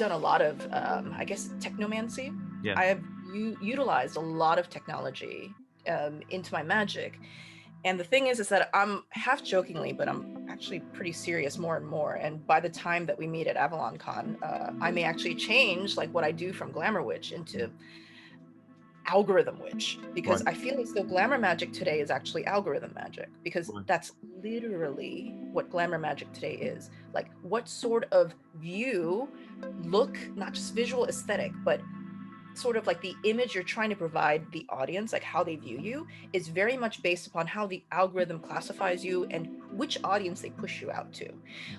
done a lot of, I guess, technomancy. Yeah. I have utilized a lot of technology into my magic. And the thing is that I'm half jokingly, but I'm actually pretty serious more and more. And by the time that we meet at AvalonCon, I may actually change like what I do from Glamour Witch into algorithm witch, because Right. I feel as though glamour magic today is actually algorithm magic, because Right. that's literally what glamour magic today is. Like, what sort of view, look, not just visual aesthetic, but sort of like the image you're trying to provide the audience, like how they view you, is very much based upon how the algorithm classifies you and which audience they push you out to.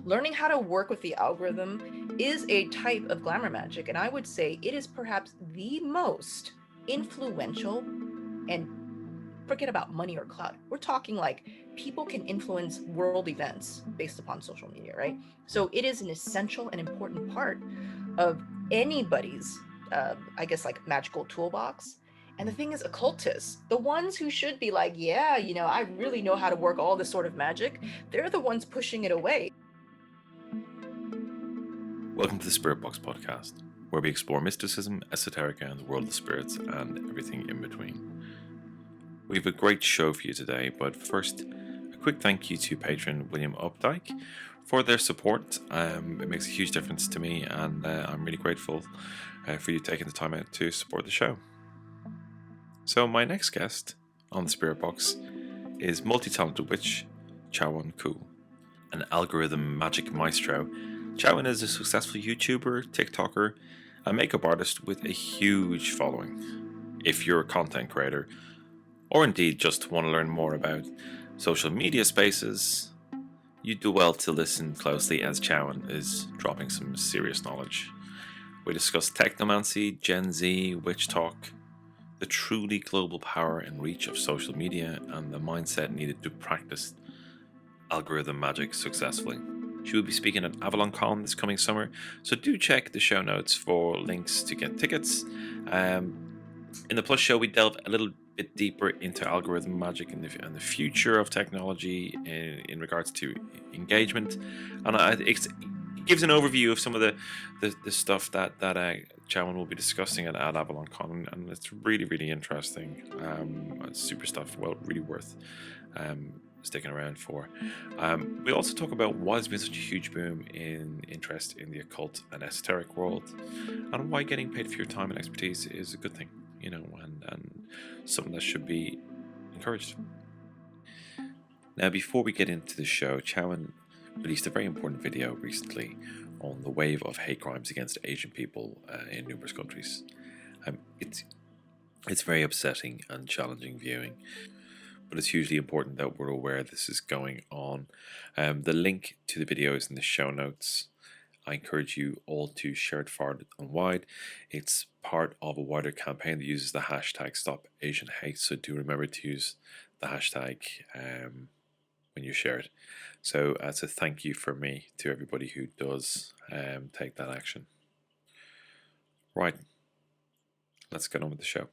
Learning how to work with the algorithm is a type of glamour magic, and I would say it is perhaps the most influential. And forget about money or clout, we're talking like people can influence world events based upon social media, right? So it is an essential and important part of anybody's I guess like magical toolbox. And the thing is, occultists, the ones who should be like, yeah, I really know how to work all this sort of magic, they're the ones pushing it away. Welcome to the Spirit Box podcast, where we explore mysticism, esoteric, and the world of spirits, and everything in between. We have a great show for you today, but first, a quick thank you to patron William Updike for their support. It makes a huge difference to me, and I'm really grateful for you taking the time out to support the show. So, my next guest on the Spirit Box is multi-talented witch Chaweon Koo, an algorithm magic maestro. Jowan is a successful YouTuber, TikToker, and makeup artist with a huge following. If you're a content creator, or indeed just want to learn more about social media spaces, you do well to listen closely as Jowan is dropping some serious knowledge. We discuss technomancy, Gen Z, witch talk, the truly global power and reach of social media, and the mindset needed to practice algorithm magic successfully. She will be speaking at AvalonCon this coming summer, so do check the show notes for links to get tickets. In the Plus show, we delve a little bit deeper into algorithm magic and the future of technology in regards to engagement, and it gives an overview of some of the stuff that Jowan will be discussing at AvalonCon, and it's really, really interesting. Super stuff. Well, really worth sticking around for. We also talk about why there's been such a huge boom in interest in the occult and esoteric world, and why getting paid for your time and expertise is a good thing, and something that should be encouraged. Now, before we get into the show, Chowan released a very important video recently on the wave of hate crimes against Asian people in numerous countries. It's very upsetting and challenging viewing, but it's hugely important that we're aware this is going on. The link to the video is in the show notes. I encourage you all to share it far and wide. It's part of a wider campaign that uses the hashtag #StopAsianHate, so do remember to use the hashtag when you share it. So as a thank you from me to everybody who does take that action. Right, let's get on with the show.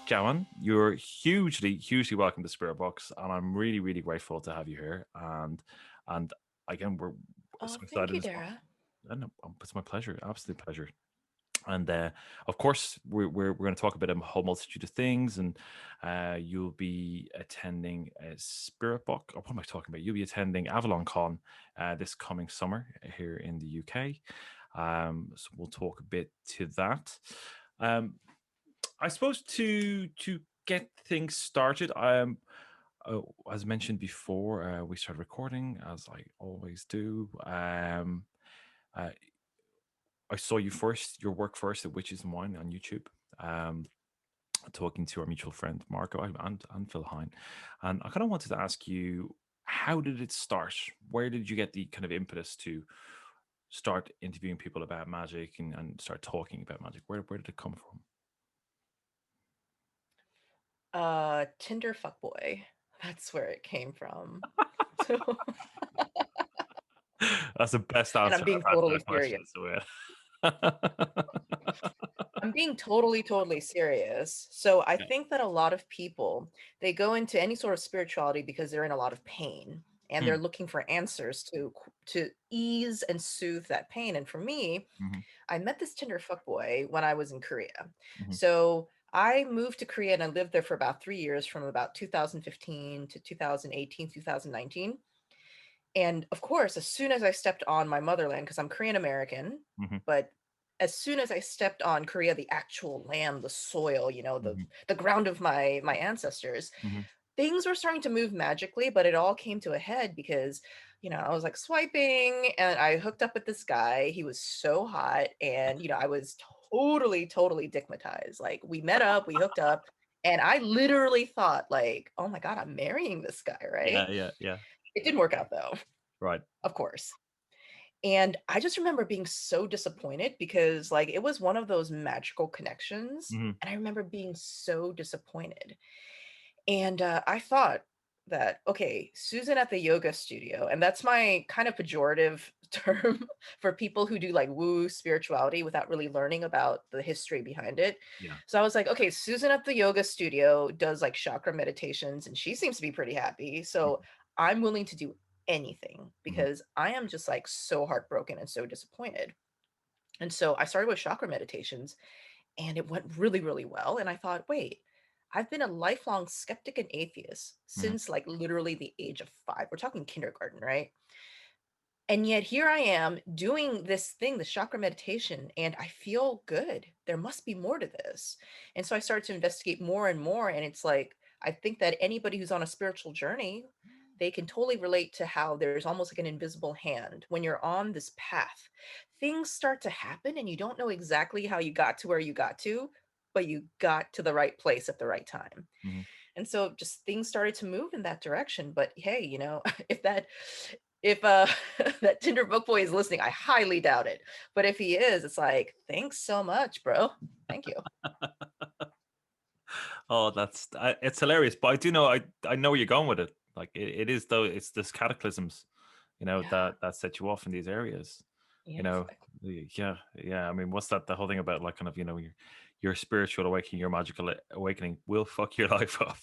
Jowan, you're hugely welcome to Spirit Box, and I'm really, really grateful to have you here. And again, we're so Thank excited you, as well. Dara. And it's my pleasure, absolute pleasure. And of course, we're going to talk about a whole multitude of things, and you'll be attending a Spirit Box. Or what am I talking about? You'll be attending AvalonCon this coming summer here in the UK. So we'll talk a bit to that. I suppose to get things started, as mentioned before, we started recording as I always do. Uh, I saw your work first at Witches and Wine on YouTube. Talking to our mutual friend Marco and Phil Hine, and I kind of wanted to ask you, how did it start? Where did you get the kind of impetus to start interviewing people about magic and start talking about magic? Where did it come from? Tinder fuckboy. That's where it came from. So, That's the best and I'm answer being I've had to totally that question. serious. So yeah. being totally serious. So I Yeah. think that a lot of people, they go into any sort of spirituality because they're in a lot of pain and they're Mm, looking for answers to ease and soothe that pain. And for me, mhm, I met this Tinder fuckboy when I was in Korea. mhm, So I moved to Korea and I lived there for about 3 years from about 2015 to 2018, 2019. And of course, as soon as I stepped on my motherland, because I'm Korean American, mhm, but as soon as I stepped on Korea, the actual land, the soil, the mhm, the ground of my ancestors, mhm. things were starting to move magically, but it all came to a head because, I was like swiping and I hooked up with this guy. He was so hot and, I was totally digmatized. Like we met up, we hooked up, and I literally thought like, "Oh my God, I'm marrying this guy," right? Yeah, yeah, yeah. It didn't work out though, Right. of course. And I just remember being so disappointed because like it was one of those magical connections. Mhm, And I remember being so disappointed. And I thought that, okay, Susan at the yoga studio, and that's my kind of pejorative term for people who do like woo spirituality without really learning about the history behind it. yeah. So I was like, okay, Susan at the yoga studio does like chakra meditations and she seems to be pretty happy. So I'm willing to do anything Mhm, because I am just like so heartbroken and so disappointed. And so I started with chakra meditations and it went really well. And I thought, wait, I've been a lifelong skeptic and atheist mhm, since like literally the age of 5. We're talking kindergarten, right? And yet here I am doing this thing, the chakra meditation, and I feel good. There must be more to this. And so I started to investigate more and more. And it's like, I think that anybody who's on a spiritual journey, they can totally relate to how there's almost like an invisible hand. When you're on this path, things start to happen and you don't know exactly how you got to where you got to, but you got to the right place at the right time. mhm. And so just things started to move in that direction. But hey, if if that Tinder book boy is listening, I highly doubt it. But if he is, it's like, thanks so much, bro. Thank you. Oh, it's hilarious. But I do know I know where you're going with it. Like it is though. It's this cataclysms, Yeah. that set you off in these areas. Yeah, You know, exactly. yeah, yeah. I mean, what's that? The whole thing about like kind of your spiritual awakening, your magical awakening will fuck your life up.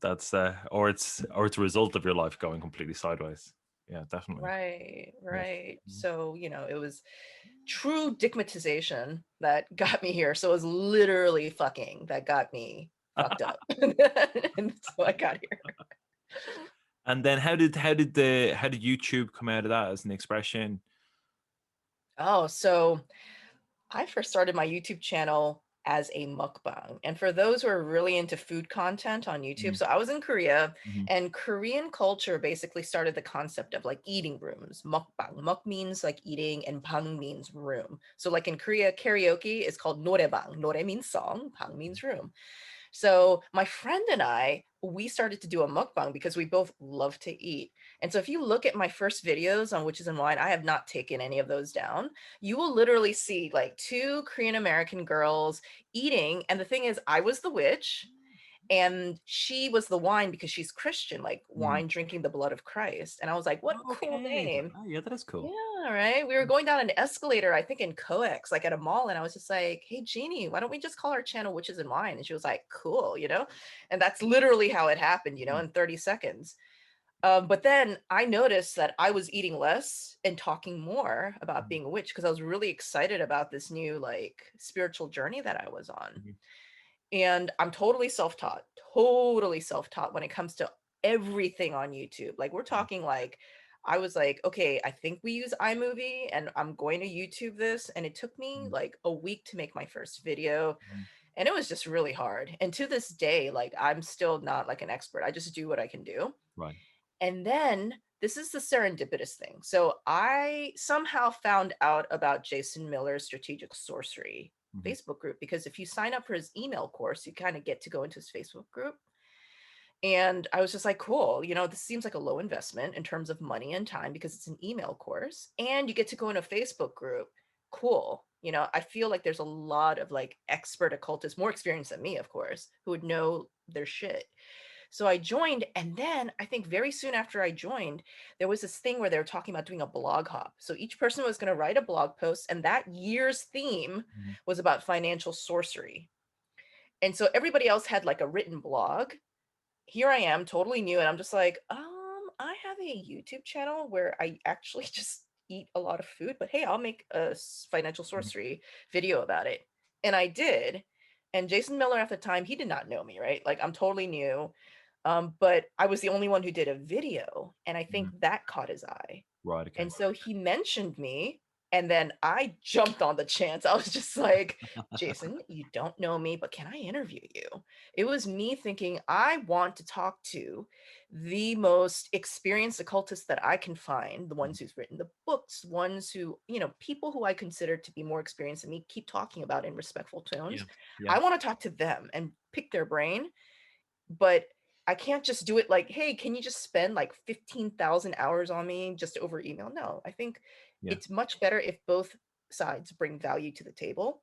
That's or it's a result of your life going completely sideways. Yeah, definitely. Right, Yeah. right. So, it was true digmatization that got me here. So it was literally fucking that got me fucked up. And so I got here. And then how did YouTube come out of that as an expression? Oh, so I first started my YouTube channel as a mukbang. And for those who are really into food content on YouTube, Mhm, so I was in Korea mhm, and Korean culture basically started the concept of like eating rooms. Mukbang. Muk means like eating and bang means room. So like in Korea, karaoke is called norebang. Nore means song, bang means room. So my friend and I, we started to do a mukbang because we both love to eat. And so if you look at my first videos on Witches and Wine, I have not taken any of those down. You will literally see like two Korean American girls eating. And the thing is, I was the witch and she was the wine because she's Christian, like mhm. wine drinking the blood of Christ. And I was like, what a cool Okay. name. Oh, yeah, that is cool. Yeah, right. We were going down an escalator, I think in Coex, like at a mall, and I was just like, "Hey, Jeannie, why don't we just call our channel Witches and Wine?" And she was like, "Cool." And that's literally how it happened, Mm, in 30 seconds. But then I noticed that I was eating less and talking more about mhm, being a witch because I was really excited about this new like spiritual journey that I was on. mhm, And I'm totally self-taught when it comes to everything on YouTube. Like we're mhm, talking like I was like, okay, I think we use iMovie and I'm going to YouTube this. And it took me mhm, like a week to make my first video. mhm. And it was just really hard. And to this day, like I'm still not like an expert. I just do what I can do. Right. And then this is the serendipitous thing. So I somehow found out about Jason Miller's Strategic Sorcery Mhm, Facebook group because if you sign up for his email course, you kind of get to go into his Facebook group. And I was just like, cool, this seems like a low investment in terms of money and time because it's an email course and you get to go in a Facebook group. Cool. I feel like there's a lot of like expert occultists, more experienced than me, of course, who would know their shit. So I joined, and then I think very soon after I joined, there was this thing where they were talking about doing a blog hop. So each person was going to write a blog post, and that year's theme Mhm. was about financial sorcery. And so everybody else had like a written blog. Here I am, totally new, and I'm just like, I have a YouTube channel where I actually just eat a lot of food, but hey, I'll make a financial Mhm. sorcery video about it. And I did. And Jason Miller at the time, he did not know me, right? Like I'm totally new. But I was the only one who did a video, and I think Mhm. that caught his eye. Right. Okay. And so he mentioned me, and then I jumped on the chance. I was just like, Jason, you don't know me, but can I interview you? It was me thinking, I want to talk to the most experienced occultists that I can find, the Mhm. ones who've written the books, ones who, people who I consider to be more experienced than me, keep talking about in respectful Yeah. tones. Yeah. I want to talk to them and pick their brain, but I can't just do it like, "Hey, can you just spend like 15,000 hours on me just over email?" No, I think Yeah. it's much better if both sides bring value to the table.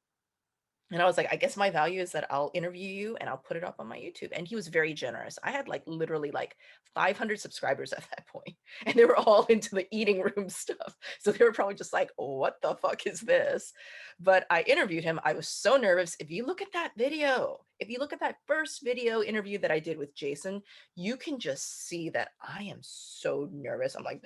And I was like, I guess my value is that I'll interview you and I'll put it up on my YouTube. And he was very generous. I had like literally like 500 subscribers at that point, and they were all into the eating room stuff. So they were probably just like, what the fuck is this? But I interviewed him. I was so nervous. If you look at that video, if you look at that first video interview that I did with Jason, you can just see that I am so nervous. I'm like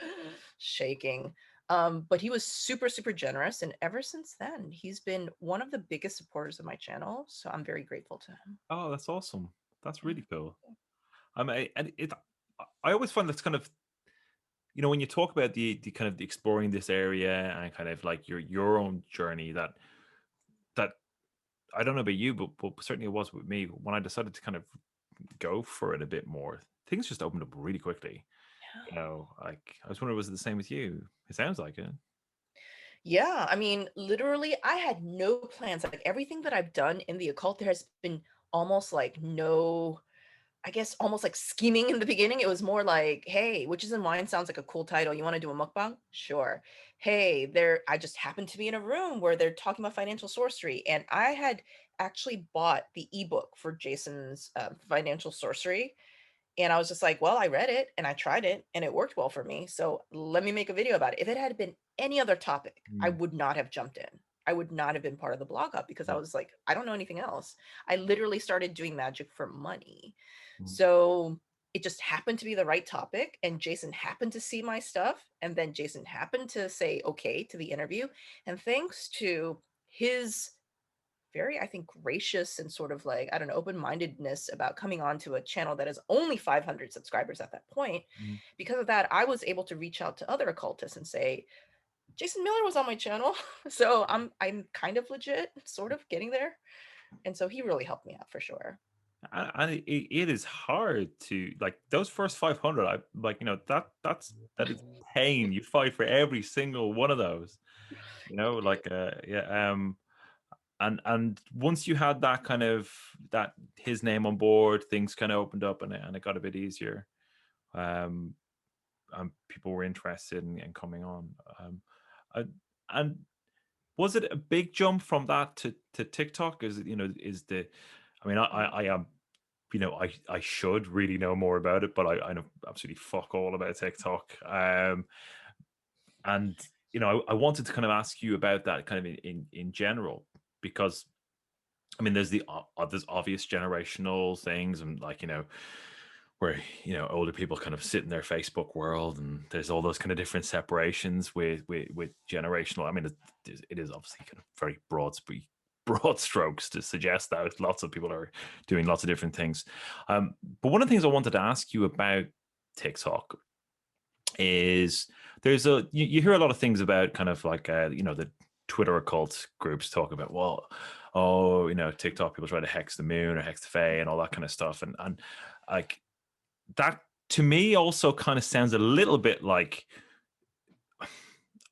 shaking. But he was super, super generous. And ever since then, he's been one of the biggest supporters of my channel. So I'm very grateful to him. Oh, that's awesome. That's Yeah. really cool. And I always find that's kind of, when you talk about the kind of the exploring this area and kind of like your own journey, that I don't know about you, but certainly it was with me when I decided to kind of go for it a bit more. Things just opened up really quickly. Like I was wondering, was it the same with you? It sounds like it. Yeah, I mean, literally, I had no plans. Like everything that I've done in the occult, there has been almost like no, I guess, almost like scheming in the beginning. It was more like, hey, Witches and Wine sounds like a cool title. You want to do a mukbang? Sure. Hey, I just happened to be in a room where they're talking about financial sorcery. And I had actually bought the ebook for Jason's financial sorcery. And I was just like, well, I read it and I tried it and it worked well for me. So let me make a video about it. If it had been any other topic, I Mm, would not have jumped in. I would not have been part of the blog up because I mm, was like, I don't know anything else. I literally started doing magic for money. mm, So it just happened to be the right topic. And Jason happened to see my stuff. And then Jason happened to say okay to the interview. And thanks to his very, I think, gracious and sort of like, I don't know, open-mindedness about coming on to a channel that has only 500 subscribers at that point. mm. Because of that, I was able to reach out to other occultists and say, Jason Miller was on my channel. So I'm kind of legit, sort of getting there. And so he really helped me out for sure. And it is hard to like those first 500. I like that is pain. You fight for every single one of those. Like yeah. And once you had that kind of that his name on board, things kind of opened up and it got a bit easier. Um, and people were interested in coming on. Uh, and was it a big jump from that to TikTok? Is it, is the, I mean, I am, I should really know more about it, but I know absolutely fuck all about TikTok. And, I wanted to kind of ask you about that kind of in general, because I mean, there's obvious generational things, and like where older people kind of sit in their Facebook world, and there's all those kind of different separations with generational. I mean, it is obviously kind of very broad strokes to suggest that lots of people are doing lots of different things. But one of the things I wanted to ask you about TikTok is you hear a lot of things about kind of like the Twitter occult groups talk about, well, oh, TikTok people try to hex the moon or hex the fae and all that kind of stuff, and like that to me also kind of sounds a little bit like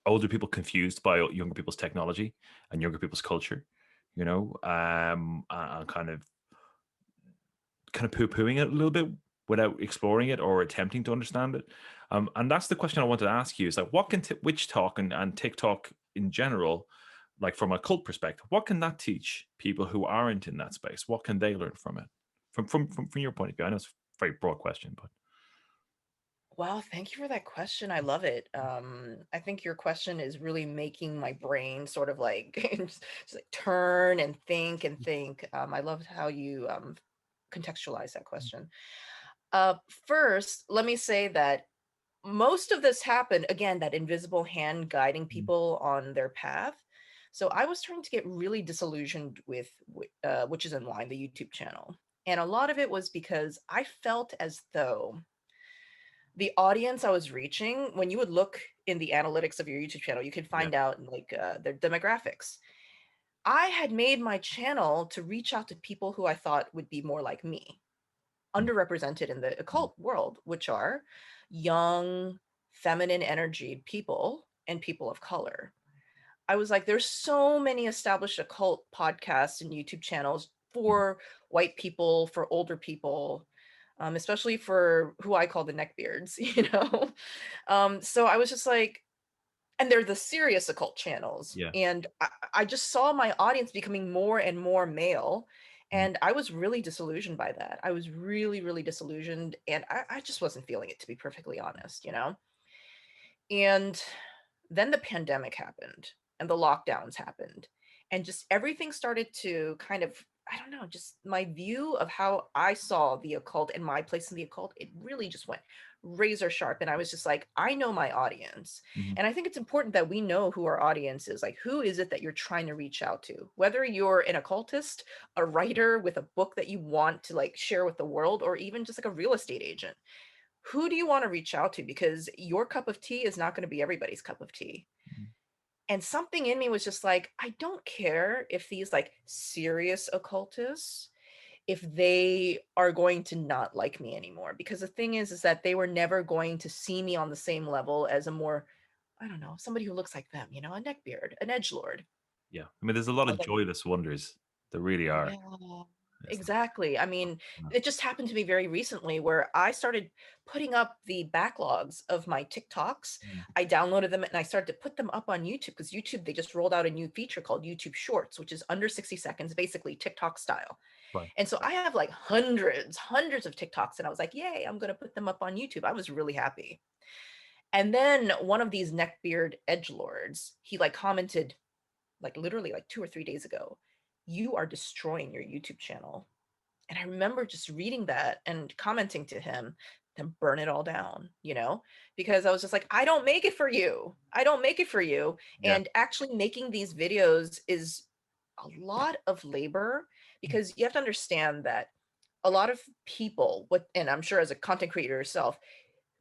older people confused by younger people's technology and younger people's culture, and kind of poo-pooing it a little bit without exploring it or attempting to understand it. And that's the question I wanted to ask you: is like, what can witch talk and TikTok in general, like from a cult perspective, what can that teach people who aren't in that space? What can they learn from it? From your point of view, I know it's very broad question, but Wow, thank you for that question. I love it. I think your question is really making my brain sort of like just like turn and think and think. I loved how you contextualize that question. Uh, First, let me say that most of this happened again, that invisible hand guiding mm, people on their path. So I was starting to get really disillusioned with which is in line, the YouTube channel, and a lot of it was because I felt as though the audience I was reaching, when you would look in the analytics of your YouTube channel, you could yeah, find out like their demographics. I had made my channel to reach out to people who I thought would be more like me, mm, underrepresented in the mm, occult world, which are young, feminine energy people and people of color. I was like, there's so many established occult podcasts and YouTube channels mm, for white people, for older people, especially for who I call the neckbeards, you know? So I was just like, and they're the serious occult channels. yeah, And I just saw my audience becoming more and more male. mm, And I was really disillusioned by that. I was really, really disillusioned. And I just wasn't feeling it, to be perfectly honest, you know? And then the pandemic happened and the lockdowns happened. And just everything started to kind of, I don't know, just my view of how I saw the occult and my place in the occult, it really just went razor sharp. And I was just like, I know my audience. mhm, And I think it's important that we know who our audience is. Like, who is it that you're trying to reach out to? Whether you're an occultist, a writer with a book that you want to like share with the world, or even just like a real estate agent, who do you want to reach out to? Because your cup of tea is not going to be everybody's cup of tea. mm, And something in me was just like, I don't care if these like serious occultists, if they are going to not like me anymore. Because the thing is that they were never going to see me on the same level as a more, I don't know, somebody who looks like them, you know, a neckbeard, an edgelord. yeah. I mean, there's a lot of Like, joyless wonders. There really are. yeah, It's not, exactly. I mean, no. it just happened to me very recently where I started putting up the backlogs of my TikToks. Mm, I downloaded them and I started to put them up on YouTube because YouTube, they just rolled out a new feature called YouTube Shorts, which is under 60 seconds, basically TikTok style. right. And so I have like hundreds of TikToks, and I was like, yay, I'm going to put them up on YouTube. I was really happy. And then one of these neckbeard edgelords, he like commented like literally like 2 or 3 days ago, you are destroying your YouTube channel. And I remember just reading that and commenting to him, then burn it all down, you know, because I was just like, I don't make it for you. I don't make it for you. Yeah. And actually making these videos is a lot of labor, Mm, because you have to understand that a lot of people, what, and I'm sure as a content creator yourself,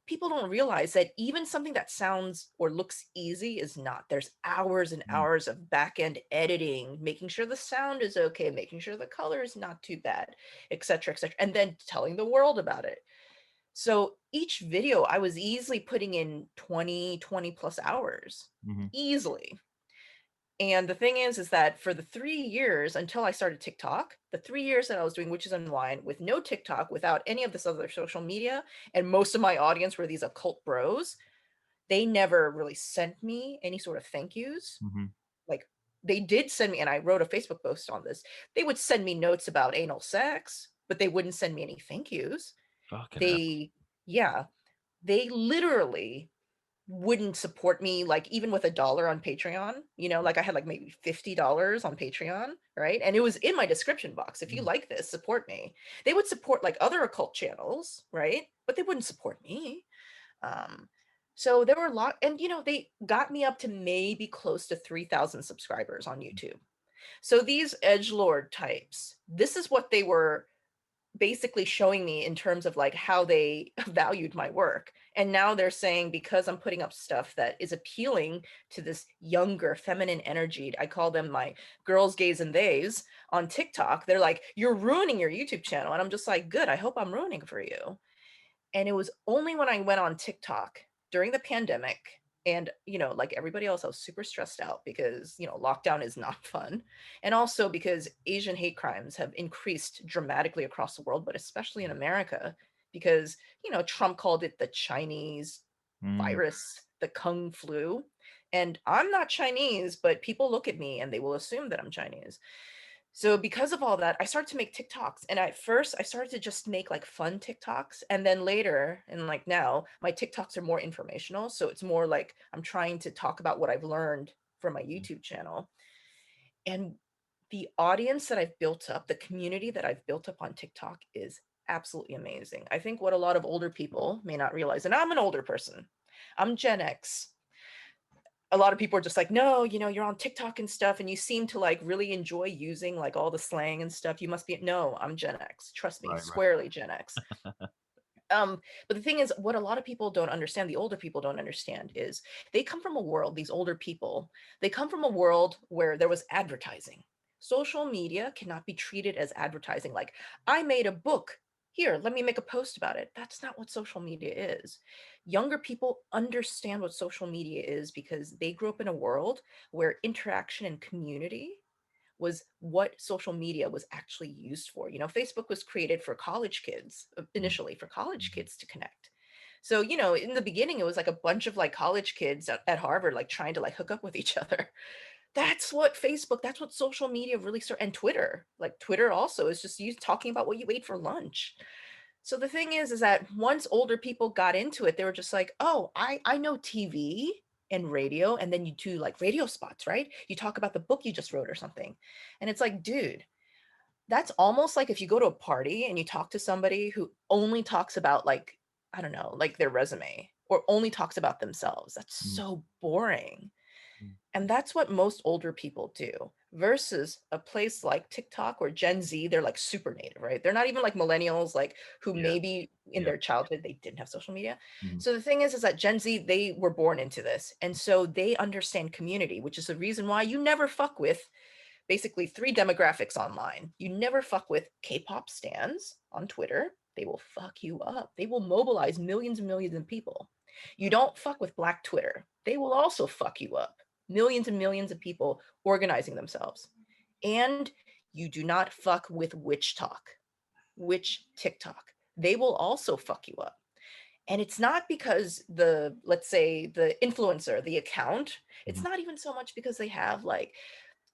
people don't realize that even something that sounds or looks easy is not. There's hours and mm, hours of back end editing, making sure the sound is okay, making sure the color is not too bad, et cetera, and then telling the world about it. So each video, I was easily putting in 20 plus hours, mhm, easily. And the thing is that for the 3 years until I started TikTok, the 3 years that I was doing Witches and Wine with no TikTok, without any of this other social media, and most of my audience were these occult bros, they never really sent me any sort of thank yous. mhm. Like, they did send me, and I wrote a Facebook post on this, they would send me notes about anal sex, but they wouldn't send me any thank yous. Fucking hell. They, yeah, they literally wouldn't support me, like even with $1 on Patreon, you know, like I had like maybe $50 on Patreon, right? And it was in my description box. If you Mm, like this, support me. They would support like other occult channels, right? But they wouldn't support me. Um, so there were a lot, and you know, they got me up to maybe close to 3,000 subscribers on YouTube. So these edge lord types, this is what they were basically showing me in terms of like how they valued my work. And now they're saying, because I'm putting up stuff that is appealing to this younger feminine energy, I call them my girls, gays, and theys on TikTok, they're like, you're ruining your YouTube channel. And I'm just like, good, I hope I'm ruining for you. And it was only when I went on TikTok during the pandemic, and you know, like everybody else, I was super stressed out because you know, lockdown is not fun, and also because Asian hate crimes have increased dramatically across the world, but especially in America, because you know, Trump called it the Chinese mm, virus, the Kung flu. And I'm not Chinese, but people look at me and they will assume that I'm Chinese. So because of all that, I started to make TikToks. And at first I started to just make like fun TikToks. And then later, and like now, my TikToks are more informational. So it's more like I'm trying to talk about what I've learned from my YouTube channel. And the audience that I've built up, the community that I've built up on TikTok is absolutely amazing. I think what a lot of older people may not realize, and I'm an older person, I'm Gen X. A lot of people are just like, no, you're on TikTok and stuff, and you seem to like really enjoy using like all the slang and stuff. You must be, no, I'm Gen X. Trust me, Right, squarely Gen X. But the thing is, what a lot of people don't understand, the older people don't understand, is they come from a world, these older people, they come from a world where there was advertising. Social media cannot be treated as advertising. Like, I made a book. Here, let me make a post about it. That's not what social media is. Younger people understand what social media is because they grew up in a world where interaction and community was what social media was actually used for. Facebook was created for college kids, initially for college kids to connect. So, in the beginning, it was like a bunch of like college kids at Harvard, like trying to like hook up with each other. That's what Facebook, that's what social media really started. And Twitter, like Twitter also is just you talking about what you ate for lunch. So the thing is that once older people got into it, they were just like, oh, I know TV and radio, and then you do like radio spots, right? You talk about the book you just wrote or something. And it's like, dude, that's almost like if you go to a party and you talk to somebody who only talks about like, I don't know, like their resume or only talks about themselves. That's so boring. And that's what most older people do versus a place like TikTok or Gen Z, they're like super native, right? They're not even like millennials, like who yeah, maybe in yeah. their childhood they didn't have social media. Mhm. So the thing is that Gen Z, they were born into this. And so they understand community, which is the reason why you never fuck with basically three demographics online. You never fuck with K-pop stans on Twitter. They will fuck you up. They will mobilize millions and millions of people. You don't fuck with Black Twitter. They will also fuck you up. Millions and millions of people organizing themselves. And you do not fuck with witch talk, witch TikTok. They will also fuck you up. And it's not because let's say the influencer, the account, it's Mhm. not even so much because they have like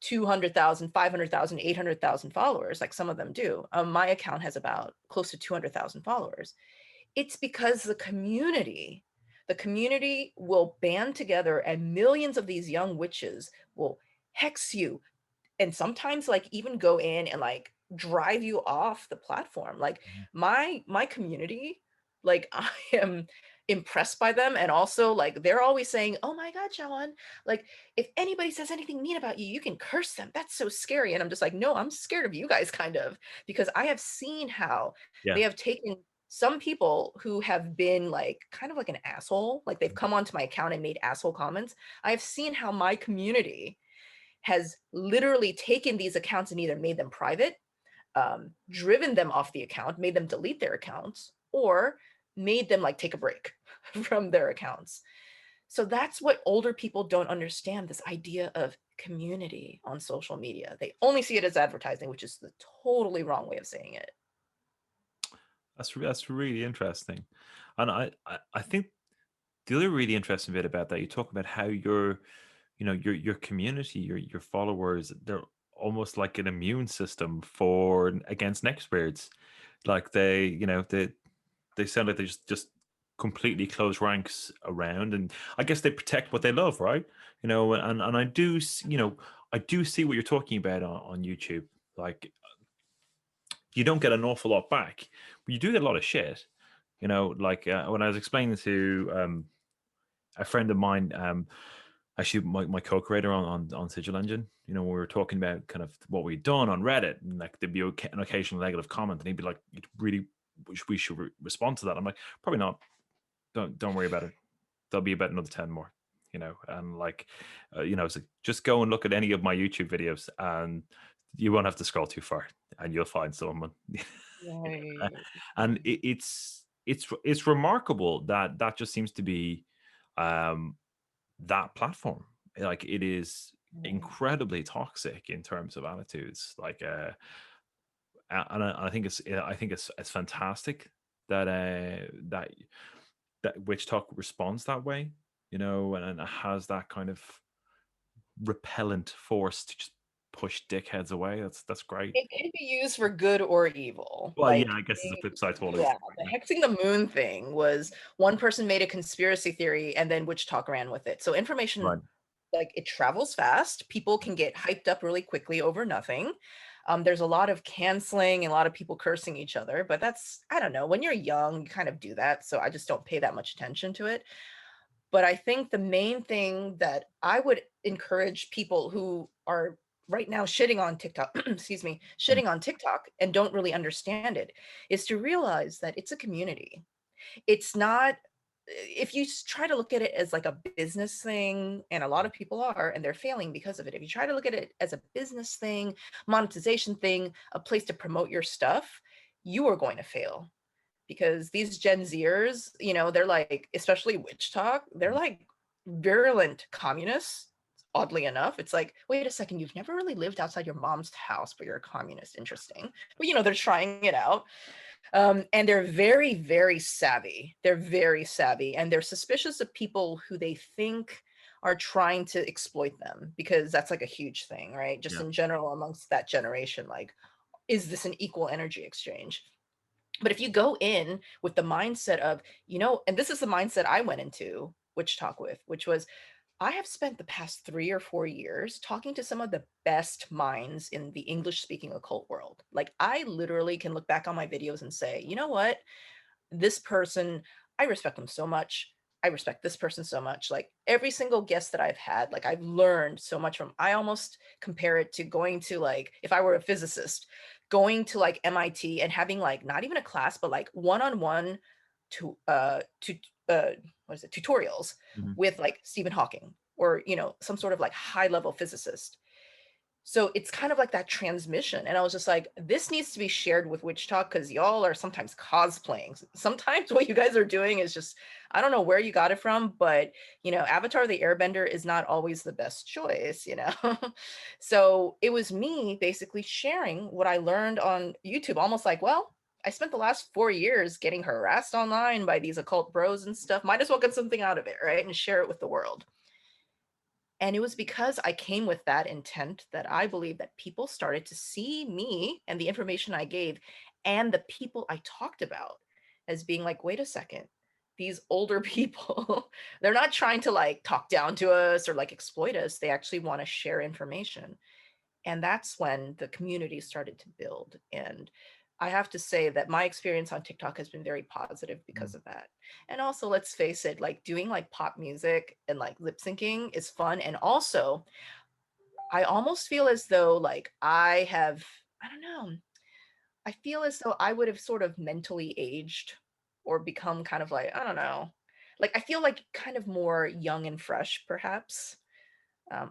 200,000, 500,000, 800,000 followers, like some of them do. My account has about close to 200,000 followers. It's because the community will band together and millions of these young witches will hex you and sometimes like even go in and like drive you off the platform. Like my community, like I am impressed by them, and also like they're always saying, oh my god, Jowan, like if anybody says anything mean about you, you can curse them. That's so scary. And I'm just like, no, I'm scared of you guys, kind of, because I have seen how Yeah. they have taken some people who have been like kind of like an asshole, like they've come onto my account and made asshole comments. I have seen how my community has literally taken these accounts and either made them private, driven them off the account, made them delete their accounts, or made them like take a break from their accounts. So that's what older people don't understand, this idea of community on social media. They only see it as advertising, which is the totally wrong way of saying it. That's really interesting, and I think the other really interesting bit about that, you talk about how your community, your followers, they're almost like an immune system for against neckbeards. Like they sound like they just completely close ranks around, and I guess they protect what they love, right? And I do I do see what you're talking about on YouTube. Like, you don't get an awful lot back, but you do get a lot of shit. Like when I was explaining to a friend of mine, actually my co-creator on Sigil Engine, when we were talking about kind of what we'd done on Reddit, and like there'd be an occasional negative comment, and he'd be like, "You really, we should respond to that." I'm like, probably not. Don't worry about it. There'll be about another 10 more. And like, it's like, just go and look at any of my YouTube videos, and you won't have to scroll too far, and you'll find someone. Right. And it's remarkable that that just seems to be um that platform. Like, it is incredibly toxic in terms of attitudes. Like, and I think it's fantastic that that Witch Talk responds that way, and it has that kind of repellent force to just push dickheads away. That's great. It can be used for good or evil. Well, yeah, I guess it's a flip side to all these Yeah, things, the right? hexing the moon thing was one person made a conspiracy theory and then Witch Talk ran with it. So information, Right. like, it travels fast. People can get hyped up really quickly over nothing. There's a lot of canceling and a lot of people cursing each other, but that's, I don't know, when you're young, you kind of do that. So I just don't pay that much attention to it. But I think the main thing that I would encourage people who are right now shitting on TikTok, excuse me, Mm. shitting on TikTok and don't really understand it is to realize that it's a community. It's not, if you try to look at it as like a business thing, and a lot of people are, and they're failing because of it. If you try to look at it as a business thing, monetization thing, a place to promote your stuff, you are going to fail, because these Gen Zers, you know, they're like, especially Witch Talk, they're like virulent communists. Oddly enough, it's like, wait a second, you've never really lived outside your mom's house, but you're a communist. Interesting. But you know, they're trying it out. And they're very, very savvy. They're very savvy, and they're suspicious of people who they think are trying to exploit them, because that's like a huge thing, right? Just Yeah. in general amongst that generation, like, is this an equal energy exchange? But if you go in with the mindset of, you know, and this is the mindset I went into Witch Talk with, which was, I have spent the past 3 or 4 years talking to some of the best minds in the English speaking occult world. Like, I literally can look back on my videos and say, you know what? This person, I respect them so much. I respect this person so much. Like, every single guest that I've had, like, I've learned so much from. I almost compare it to going to, like, if I were a physicist, going to like MIT and having like not even a class, but like one-on-one to what is it, tutorials Mhm. with like Stephen Hawking, or you know, some sort of like high level physicist. So it's kind of like that transmission. And I was just like, this needs to be shared with Witch Talk, because y'all are sometimes cosplaying. Sometimes what you guys are doing is just, I don't know where you got it from, but you know, Avatar the Airbender is not always the best choice, you know? So it was me basically sharing what I learned on YouTube, almost like, well, I spent the last 4 years getting harassed online by these occult bros and stuff. Might as well get something out of it, right? And share it with the world. And it was because I came with that intent that I believe that people started to see me and the information I gave and the people I talked about as being like, wait a second, these older people, they're not trying to like talk down to us or like exploit us. They actually want to share information. And that's when the community started to build. And I have to say that my experience on TikTok has been very positive because Mhm. of that. And also, let's face it, like, doing like pop music and like lip syncing is fun. And also, I almost feel as though like I have, I don't know, I feel as though I would have sort of mentally aged or become kind of like, I don't know, like, I feel like kind of more young and fresh, perhaps.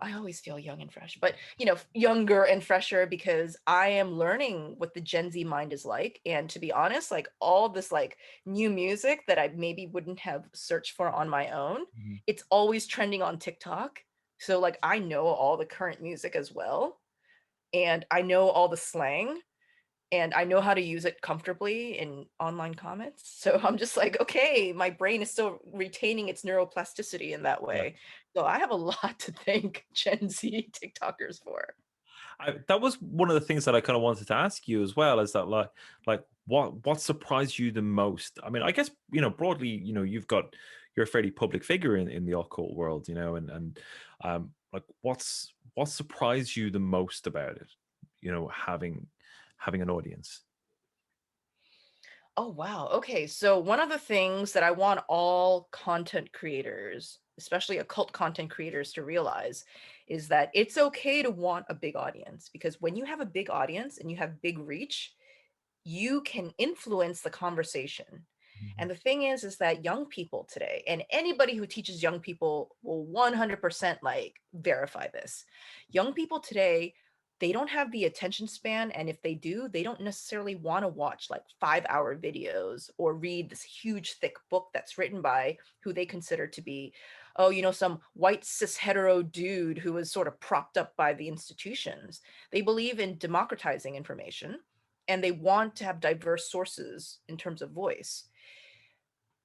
I always feel young and fresh, but you know, younger and fresher, because I am learning what the Gen Z mind is like. And to be honest, like, all this like new music that I maybe wouldn't have searched for on my own, Mhm. it's always trending on TikTok. So like, I know all the current music as well, and I know all the slang, and I know how to use it comfortably in online comments. So I'm just like, okay, my brain is still retaining its neuroplasticity in that Yeah. way. So I have a lot to thank Gen Z TikTokers for. That was one of the things that I kind of wanted to ask you as well. Is that like what surprised you the most? I mean, I guess broadly, you're a fairly public figure in the occult world, like what surprised you the most about it? Having an audience. Oh, wow. Okay. So one of the things that I want all content creators, especially occult content creators, to realize is that it's okay to want a big audience, because when you have a big audience and you have big reach, you can influence the conversation. Mhm. And the thing is that young people today, and anybody who teaches young people will 100% like verify this. Young people today, they don't have the attention span. And if they do, they don't necessarily want to watch like 5-hour videos or read this huge, thick book that's written by who they consider to be, oh, you know, some white cis hetero dude who was sort of propped up by the institutions. They believe in democratizing information, and they want to have diverse sources in terms of voice.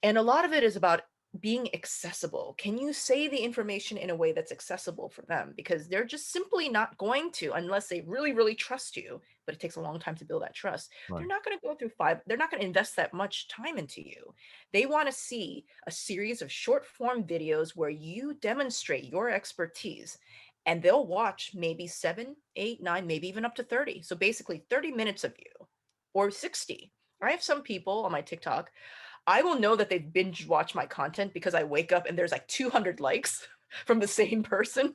And a lot of it is about being accessible. Can you say the information in a way that's accessible for them? Because they're just simply not going to, unless they really, really trust you, but it takes a long time to build that trust. They're Right. not going to go through they're not going to invest that much time into you. They want to see a series of short form videos where you demonstrate your expertise, and they'll watch maybe 7, 8, 9, maybe even up to 30. So basically 30 minutes of you, or 60. I have some people on my TikTok, I will know that they've binge watched my content because I wake up and there's like 200 likes from the same person.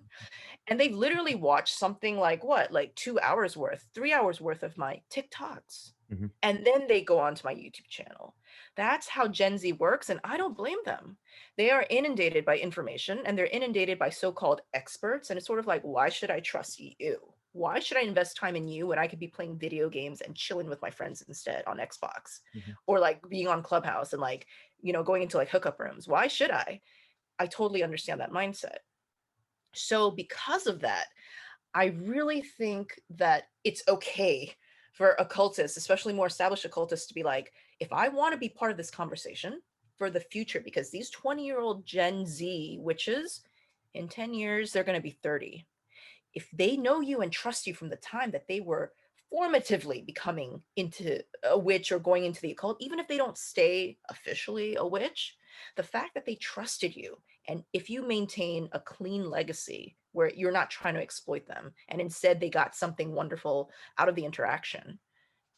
And they've literally watched something like what, like 2 hours worth, 3 hours worth of my TikToks. Hmm. And then they go onto my YouTube channel. That's how Gen Z works. And I don't blame them. They are inundated by information and they're inundated by so called experts. And it's sort of like, why should I trust you? Why should I invest time in you when I could be playing video games and chilling with my friends instead on Xbox, Hmm. or like being on Clubhouse and like, going into like hookup rooms? Why should I? I totally understand that mindset. So because of that, I really think that it's okay for occultists, especially more established occultists, to be like, if I want to be part of this conversation for the future, because these 20-year-old Gen Z witches, in 10 years, they're going to be 30. If they know you and trust you from the time that they were formatively becoming into a witch or going into the occult, even if they don't stay officially a witch, the fact that they trusted you, and if you maintain a clean legacy where you're not trying to exploit them and instead they got something wonderful out of the interaction,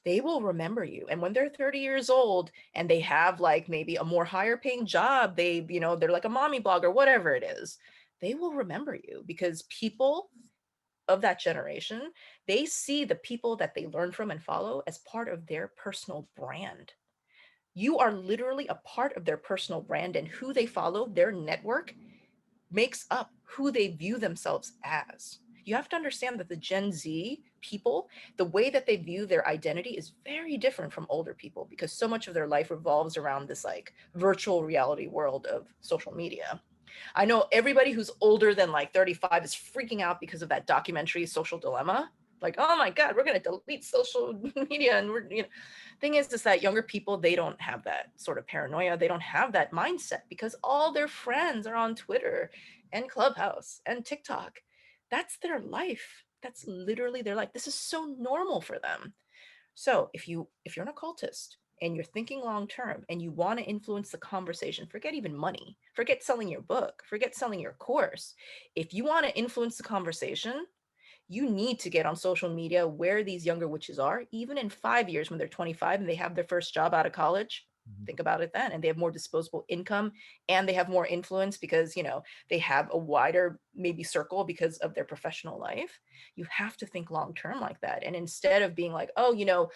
they will remember you. And when they're 30 years old and they have like maybe a more higher paying job, they're like a mommy blogger, whatever it is, they will remember you because people of that generation, they see the people that they learn from and follow as part of their personal brand. You are literally a part of their personal brand, and who they follow, their network, makes up who they view themselves as. You have to understand that the Gen Z people, the way that they view their identity is very different from older people because so much of their life revolves around this like virtual reality world of social media. I know everybody who's older than like 35 is freaking out because of that documentary Social Dilemma. Like, oh my God, we're going to delete social media. And thing is that younger people, they don't have that sort of paranoia. They don't have that mindset because all their friends are on Twitter and Clubhouse and TikTok. That's their life. That's literally their life. This is so normal for them. So if you're an occultist and you're thinking long term and you want to influence the conversation, forget even money, forget selling your book, forget selling your course. If you want to influence the conversation, you need to get on social media where these younger witches are, even in 5 years when they're 25 and they have their first job out of college. Hmm. Think about it then. And they have more disposable income and they have more influence because, they have a wider maybe circle because of their professional life. You have to think long term like that. And instead of being like, oh,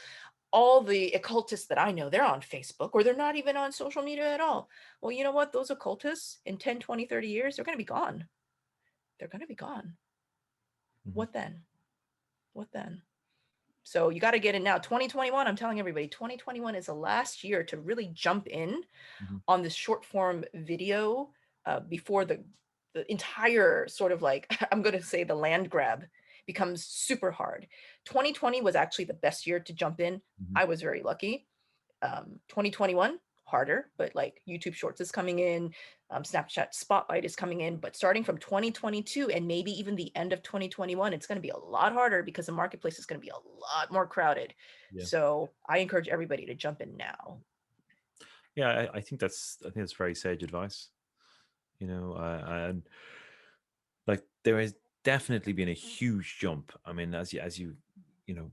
all the occultists that I know, they're on Facebook or they're not even on social media at all. Well, you know what? Those occultists in 10, 20, 30 years, they're going to be gone. They're going to be gone. Hmm. What then? What then? So you got to get in now. 2021, I'm telling everybody, 2021 is the last year to really jump in Hmm. on this short form video before the entire sort of like, I'm going to say the land grab becomes super hard. 2020 was actually the best year to jump in. Hmm. I was very lucky. 2021 harder, but like YouTube Shorts is coming in, Snapchat Spotlight is coming in, but starting from 2022 and maybe even the end of 2021, it's going to be a lot harder because the marketplace is going to be a lot more crowded. Yeah. So I encourage everybody to jump in now. Yeah, I think that's very sage advice. And like there has definitely been a huge jump. I mean, as you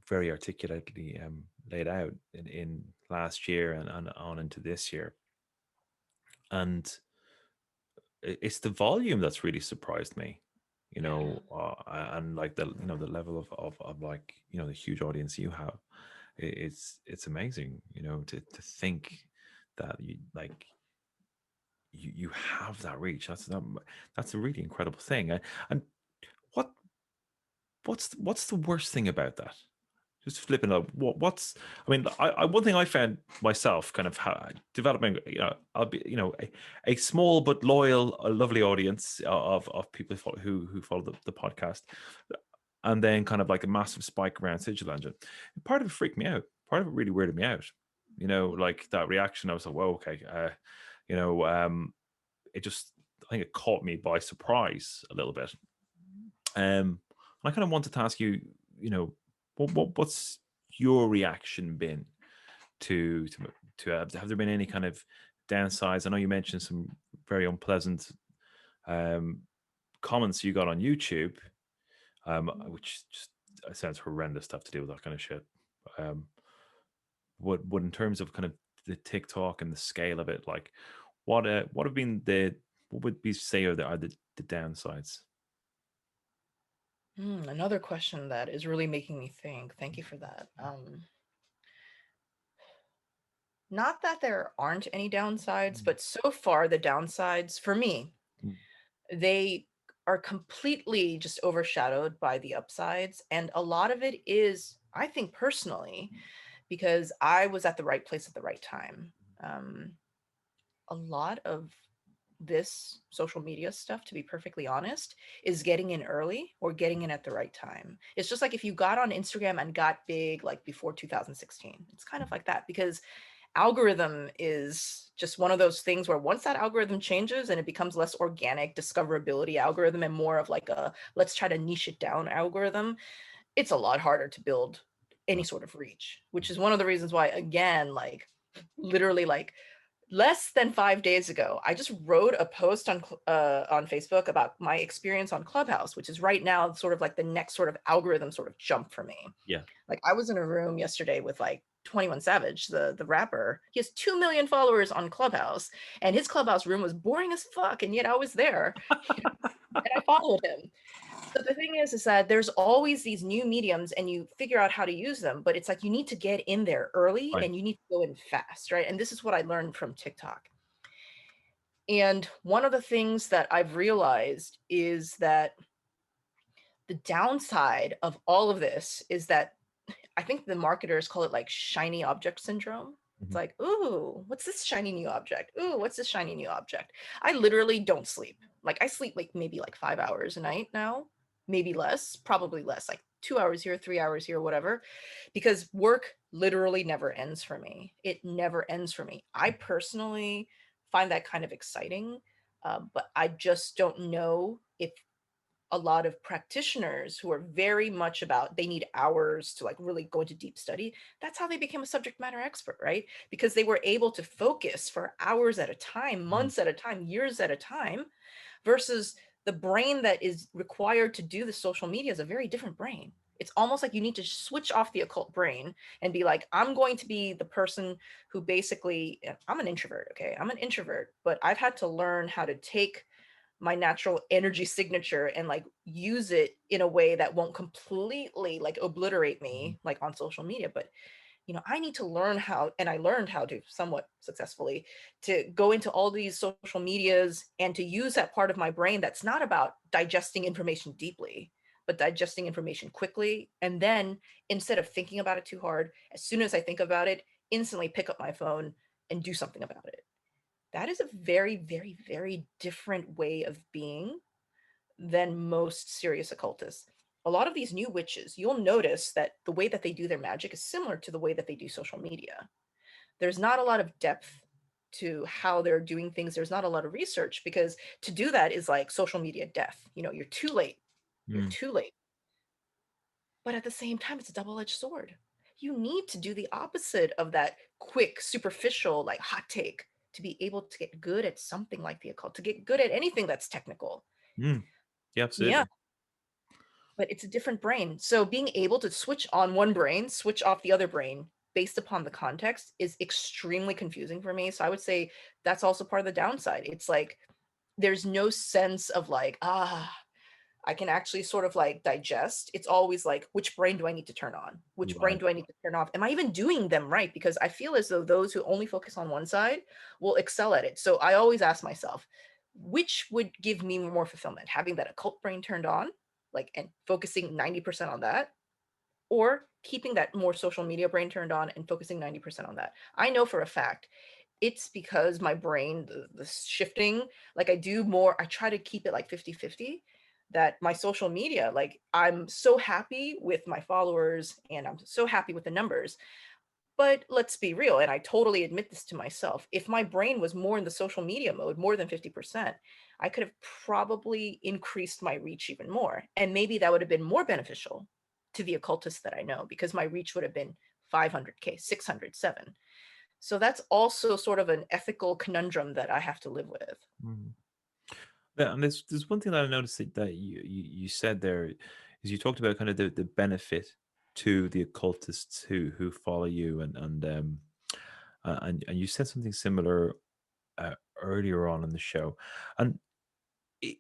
very articulately laid out in last year and on into this year, and it's the volume that's really surprised me. Yeah. And like the level of like the huge audience you have, it's amazing. To think that you have that reach. That's a really incredible thing. And what what's the worst thing about that? Just flipping up. I mean, one thing I found myself kind of developing. I'll be a small but loyal, lovely audience of people who follow the podcast, and then kind of like a massive spike around Sigil Engine. Part of it freaked me out. Part of it really weirded me out. Like that reaction. I was like, whoa, okay. You know, um, I think it caught me by surprise a little bit. And I kind of wanted to ask you, what's your reaction been to have there been any kind of downsides? I know you mentioned some very unpleasant comments you got on YouTube, which just sounds horrendous stuff to deal with that kind of shit. What in terms of kind of the TikTok and the scale of it, like what have been what would we say are the downsides? Another question that is really making me think. Thank you for that. Not that there aren't any downsides, but so far the downsides for me, Mm. they are completely just overshadowed by the upsides. And a lot of it is, I think personally, because I was at the right place at the right time. A lot of this social media stuff, to be perfectly honest, is getting in early or getting in at the right time. It's just like if you got on Instagram and got big like before 2016, it's kind of like that, because algorithm is just one of those things where once that algorithm changes and it becomes less organic discoverability algorithm and more of like a let's try to niche it down algorithm, it's a lot harder to build any sort of reach, which is one of the reasons why, again, like literally like less than 5 days ago, I just wrote a post on Facebook about my experience on Clubhouse, which is right now sort of like the next sort of algorithm sort of jump for me. Yeah. Like I was in a room yesterday with like 21 Savage, the rapper. He has 2 million followers on Clubhouse, and his Clubhouse room was boring as fuck, and yet I was there and I followed him. But the thing is that there's always these new mediums and you figure out how to use them, but it's like you need to get in there early Right. and you need to go in fast, right? And this is what I learned from TikTok. And one of the things that I've realized is that the downside of all of this is that I think the marketers call it like shiny object syndrome. It's Mhm. like, ooh, what's this shiny new object? Ooh, what's this shiny new object? I literally don't sleep. Like I sleep like maybe like 5 hours a night now, maybe less, probably less, like 2 hours here, 3 hours here, whatever, because work literally never ends for me. It never ends for me. I personally find that kind of exciting, but I just don't know if a lot of practitioners who are very much about they need hours to like really go into deep study, that's how they became a subject matter expert, right? Because they were able to focus for hours at a time, months at a time, years at a time, versus the brain that is required to do the social media is a very different brain. It's almost like you need to switch off the occult brain and be like, I'm going to be the person who basically, I'm an introvert, okay? I'm an introvert, but I've had to learn how to take my natural energy signature and like use it in a way that won't completely like obliterate me like on social media. But I need to learn how, and I learned how to somewhat successfully to go into all these social medias and to use that part of my brain that's not about digesting information deeply, but digesting information quickly. And then instead of thinking about it too hard, as soon as I think about it, instantly pick up my phone and do something about it. That is a very, very, very different way of being than most serious occultists. A lot of these new witches, you'll notice that the way that they do their magic is similar to the way that they do social media. There's not a lot of depth to how they're doing things. There's not a lot of research because to do that is like social media death. You're too late. You're Mm. too late. But at the same time, it's a double-edged sword. You need to do the opposite of that quick, superficial, like hot take to be able to get good at something like the occult, to get good at anything that's technical. Mm. Yeah, Yeah, absolutely. but it's a different brain. So being able to switch on one brain, switch off the other brain based upon the context is extremely confusing for me. So I would say that's also part of the downside. It's like there's no sense of like, I can actually sort of like digest. It's always like, which brain do I need to turn on? Which brain Right. do I need to turn off? Am I even doing them right? Because I feel as though those who only focus on one side will excel at it. So I always ask myself, which would give me more fulfillment? Having that occult brain turned on, like, and focusing 90% on that, or keeping that more social media brain turned on and focusing 90% on that? I know for a fact it's because my brain, the shifting, like I try to keep it like 50-50, that my social media, like I'm so happy with my followers and I'm so happy with the numbers. But let's be real, and I totally admit this to myself. If my brain was more in the social media mode, more than 50%, I could have probably increased my reach even more. And maybe that would have been more beneficial to the occultists that I know, because my reach would have been 500K, 607. So that's also sort of an ethical conundrum that I have to live with. Mhm. Yeah, and there's one thing that I noticed that you said there is you talked about kind of the benefit to the occultists who follow you and you said something similar earlier on in the show. And i-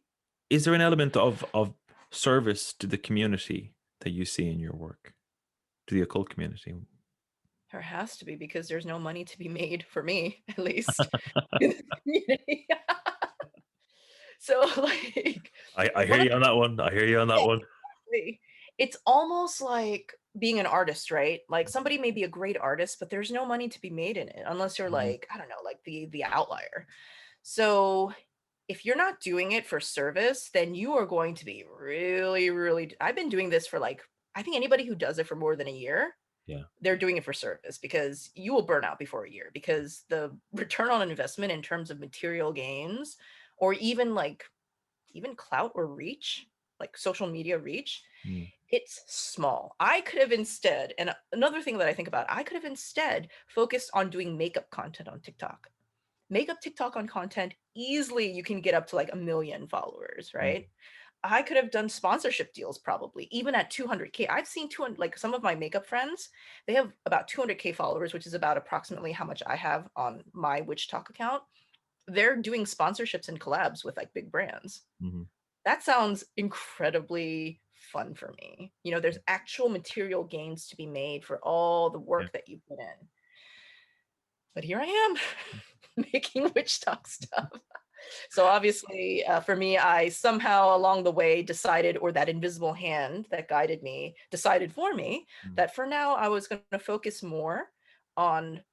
is there an element of service to the community that you see in your work, to the occult community? There has to be, because there's no money to be made for me, at least in the community. So, like, I hear one of you on that one. I hear you on that one. the it's almost like being an artist, right? Like, somebody may be a great artist, but there's no money to be made in it unless you're Mhm. like, I don't know, like the outlier. So, if you're not doing it for service, then you are going to be really, really. I've been doing this for like, I think anybody who does it for more than a year, Yeah. they're doing it for service, because you will burn out before a year, because the return on investment in terms of material gains, or even like even clout or reach, like social media reach, Mm. it's small. I could have instead, and another thing that I think about, I could have instead focused on doing makeup content on TikTok. Makeup TikTok on content, easily you can get up to like 1 million followers, Mm. right? I could have done sponsorship deals probably, even at 200K. I've seen 200, like some of my makeup friends, they have about 200K followers, which is about approximately how much I have on my Witch Talk account. They're doing sponsorships and collabs with like big brands. Mhm. That sounds incredibly fun for me. There's actual material gains to be made for all the Yeah. work that you put in. But here I am making Witch Talk stuff. So obviously, for me, I somehow along the way decided, or that invisible hand that guided me decided for me, Mm. that for now I was going to focus more on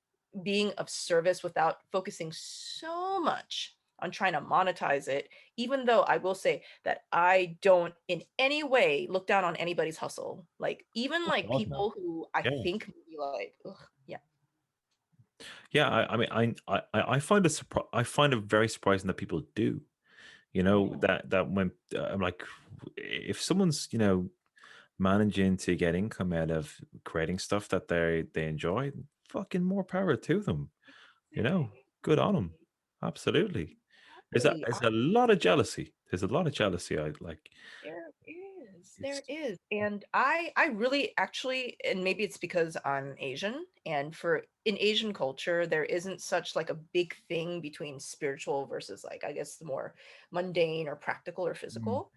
being of service without focusing so much on trying to monetize it, even though I will say that I don't in any way look down on anybody's hustle. Like, even Oh like God, no. people who I Yeah. think maybe like, ugh, yeah. Yeah, I mean, I find it I find it very surprising that people do. You know Mm, that when I'm like, if someone's managing to get income out of creating stuff that they enjoy, fucking more power to them. Good on them. Absolutely. exactly. There's a lot of jealousy. There's a lot of jealousy. I like. There is, It's there is. And I really actually, and maybe it's because I'm Asian, and for in Asian culture, there isn't such like a big thing between spiritual versus like, I guess, the more mundane or practical or Mm, physical.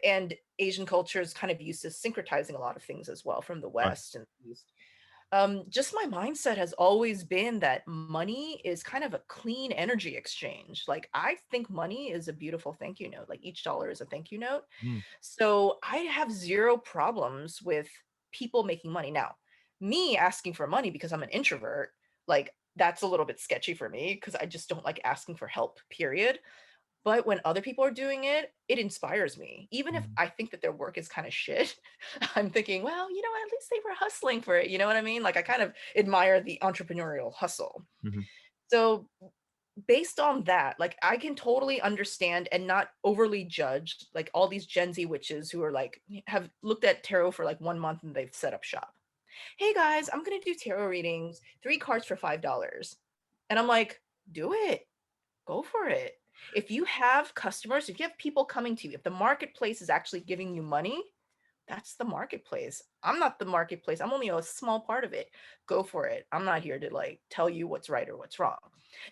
And Asian culture is kind of used to syncretizing a lot of things as well from the right. West and the East. Just my mindset has always been that money is kind of a clean energy exchange. Like, I think money is a beautiful thank you note. Like, each dollar is a thank you note. Mm, So I have zero problems with people making money. Now, me asking for money because I'm an introvert, like, that's a little bit sketchy for me, because I just don't like asking for help, period. But when other people are doing it, it inspires me. Even if mhm, I think that their work is kind of shit, I'm thinking, well, at least they were hustling for it. You know what I mean? Like, I kind of admire the entrepreneurial hustle. mhm. So, based on that, like, I can totally understand and not overly judge like all these Gen Z witches who are like, have looked at tarot for like 1 month and they've set up shop. Hey guys, I'm going to do tarot readings, 3 cards for $5. And I'm like, do it, go for it. If you have customers, if you have people coming to you, if the marketplace is actually giving you money, that's the marketplace. I'm not the marketplace. I'm only a small part of it. Go for it. I'm not here to like tell you what's right or what's wrong.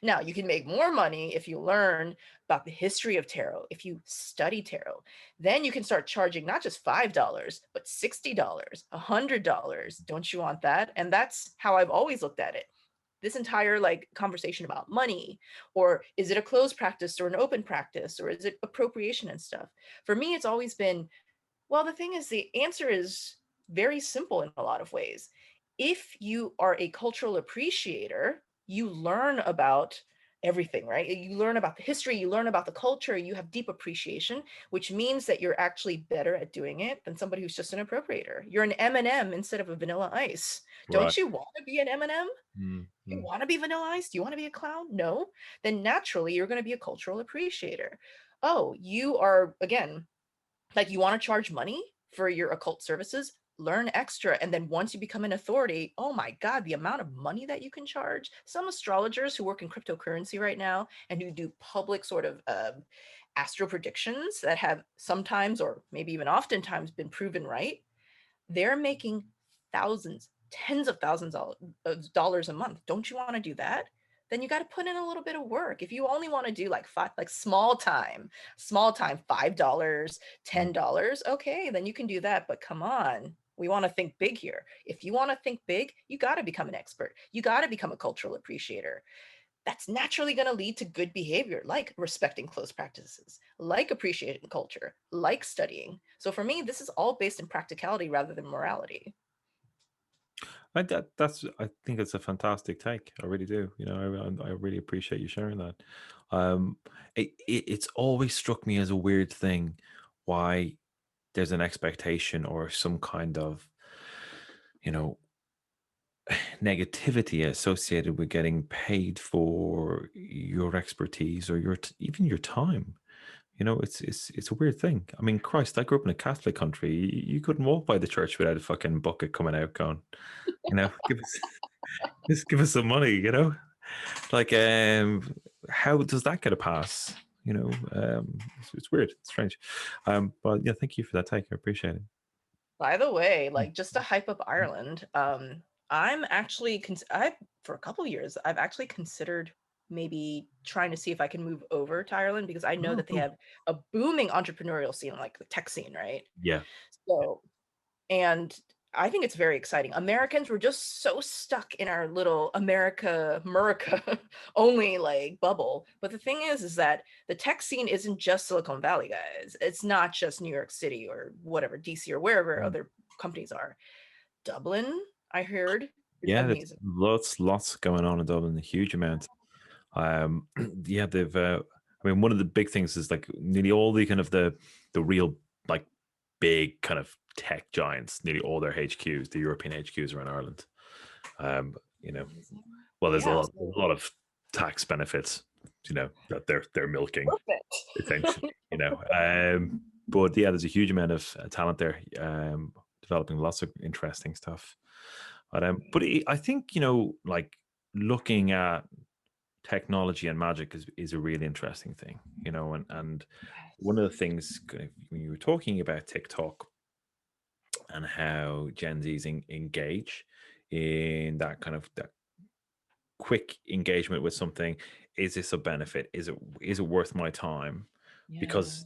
Now, you can make more money if you learn about the history of tarot, if you study tarot. Then you can start charging not just $5, but $60, $100. Don't you want that? And that's how I've always looked at it. This entire like conversation about money, or is it a closed practice or an open practice, or is it appropriation and stuff? For me, it's always been, well, the thing is, the answer is very simple in a lot of ways. If you are a cultural appreciator, you learn about everything, right? You learn about the history, you learn about the culture, you have deep appreciation, which means that you're actually better at doing it than somebody who's just an appropriator. You're an M&M instead of a vanilla ice. Right. Don't you want to be an M&M? You Mm-hmm. want to be vanilla ice? Do you want to be a clown? No. Then naturally you're going to be a cultural appreciator. Oh, you are, again, like, you want to charge money for your occult services? Learn extra. And then once you become an authority, oh my God, the amount of money that you can charge. Some astrologers who work in cryptocurrency right now and who do public sort of astro predictions that have sometimes, or maybe even oftentimes, been proven right, they're making thousands, tens of thousands of dollars a month. Don't you want to do that? Then you got to put in a little bit of work. If you only want to do like small time, $5, $10, okay, then you can do that. But come on, we want to think big here. If you want to think big, you got to become an expert. You got to become a cultural appreciator. That's naturally going to lead to good behavior, like respecting close practices, like appreciating culture, like studying. So for me, this is all based in practicality rather than morality. I think it's a fantastic take. I really do. I really appreciate you sharing that. It's always struck me as a weird thing why there's an expectation or some kind of, you know, negativity associated with getting paid for your expertise or even your time. It's a weird thing. I mean, Christ, I grew up in a Catholic country. You couldn't walk by the church without a fucking bucket coming out going, give us just give us some money, Like, how does that get a pass? It's weird, it's strange. But yeah, thank you for that take. I appreciate it. By the way, like, just to hype up Ireland, I'm actually I for a couple years I've actually considered maybe trying to see if I can move over to Ireland, because I know Oh, that they cool. have a booming entrepreneurial scene, like the tech scene, right? Yeah. So, and I think it's very exciting. Americans were just so stuck in our little America only like bubble. But the thing is that the tech scene isn't just Silicon Valley, guys. It's not just New York City or whatever, DC or wherever Mm. other companies are. Dublin, I heard, is Yeah, there's amazing. lots going on in Dublin, a huge amount. Um, yeah, they've. I mean, one of the big things is like nearly all the kind of the real like big kind of tech giants, nearly all their HQs, the European HQs, are in Ireland. Um, you know, Amazing. well, there's Yeah, a lot of tax benefits, that they're milking perfect. essentially. But yeah, there's a huge amount of talent there, developing lots of interesting stuff. But I think like looking at technology and magic is a really interesting thing, and one of the things when you were talking about TikTok and how Gen Z's engage in that kind of that quick engagement with something, is this a benefit? Is it worth my time? Yeah. Because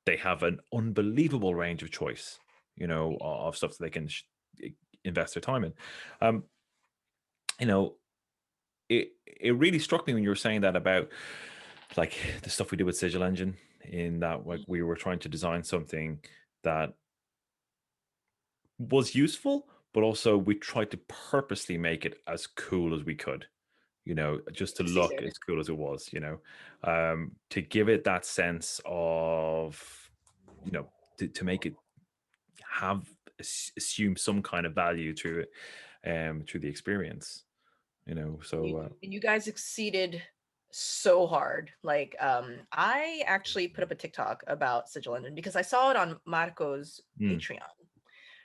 they have an unbelievable range of choice, of stuff that they can invest their time in. Um, you know, it really struck me when you were saying that about like the stuff we did with Sigil Engine, in that like we were trying to design something that was useful, but also we tried to purposely make it as cool as we could, just to look Succeeded. as cool as it was, to give it that sense of, to make it have assume some kind of value to it, through the experience, You, so you guys exceeded so hard. Like, I actually put up a TikTok about Sigil Engine because I saw it on Marco's mm, Patreon.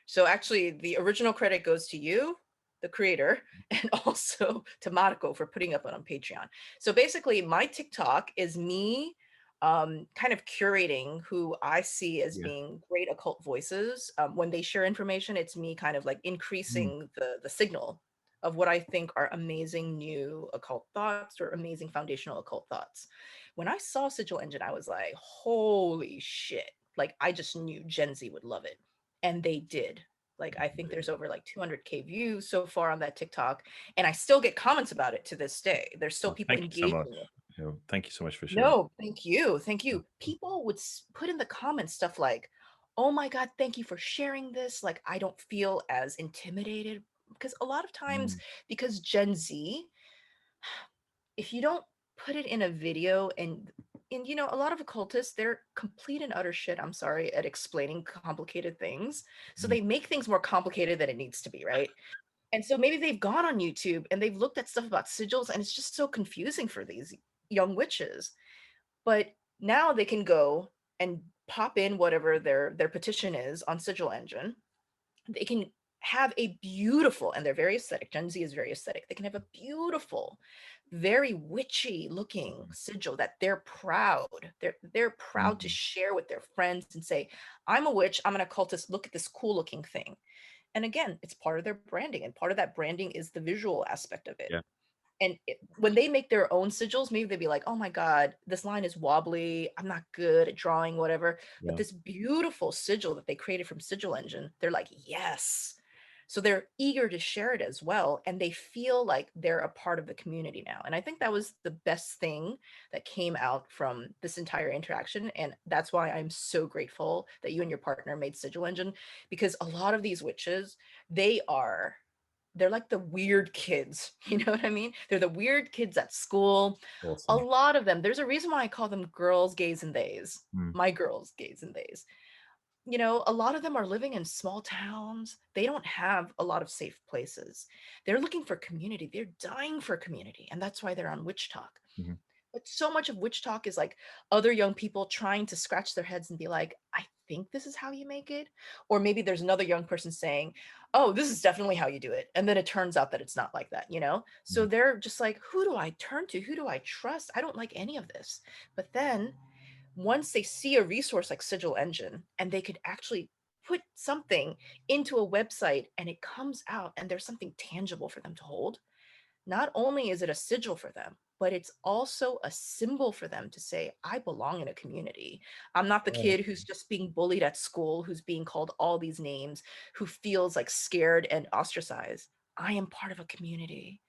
So actually, the original credit goes to you, the creator, and also to Marco for putting up it on Patreon. So basically, my TikTok is me kind of curating who I see as yeah, being great occult voices. When they share information, it's me kind of like mm, increasing the signal of what I think are amazing new occult thoughts or amazing foundational occult thoughts. When I saw Sigil Engine, I was like, holy shit. Like, I just knew Gen Z would love it. And they did. Like, I think there's over like 200K views so far on that TikTok. And I still get comments about it to this day. There's still well, people thank you so much. engaging with it. Thank you so much for sharing. No, thank you. Thank you. People would put in the comments stuff like, oh my God, thank you for sharing this. Like, I don't feel as intimidated. Because a lot of times, Mm, because Gen Z, if you don't put it in a video, and you know, a lot of occultists, they're complete and utter shit, I'm sorry, at explaining complicated things. So Mhm. they make things more complicated than it needs to be, right? And so maybe they've gone on YouTube and they've looked at stuff about sigils, and it's just so confusing for these young witches. But now they can go and pop in whatever their petition is on Sigil Engine. They can have a beautiful, and they're very aesthetic. Gen Z is very aesthetic. They can have a beautiful, very witchy looking sigil that they're proud. They're proud to Mhm. share with their friends and say, "I'm a witch. I'm an occultist. Look at this cool looking thing." And again, it's part of their branding, and part of that branding is the visual aspect of it. Yeah. And when they make their own sigils, maybe they'd be like, "Oh my god, this line is wobbly, I'm not good at drawing, whatever." But Yeah. this beautiful sigil that they created from Sigil Engine, they're like, "Yes." So they're eager to share it as well, and they feel like they're a part of the community now. And I think that was the best thing that came out from this entire interaction, and that's why I'm so grateful that you and your partner made Sigil Engine, because a lot of these witches, they are they're like the weird kids. You know what I mean? They're the weird kids at school. A Awesome. lot of them, there's a reason why I call them girls, gays, and theys. Mm. My girls, gays, and theys. You know, a lot of them are living in small towns. They don't have a lot of safe places. They're looking for community. They're dying for community. And that's why they're on Witch Talk. Mhm. But so much of Witch Talk is like other young people trying to scratch their heads and be like, "I think this is how you make it." Or maybe there's another young person saying, "Oh, this is definitely how you do it." And then it turns out that it's not like that, you know? So Mhm. they're just like, who do I turn to? Who do I trust? I don't like any of this. But then once they see a resource like Sigil Engine and they could actually put something into a website and it comes out and there's something tangible for them to hold, not only is it a sigil for them, but it's also a symbol for them to say, "I belong in a community. I'm not the Oh, kid who's just being bullied at school, who's being called all these names, who feels like scared and ostracized. I am part of a community."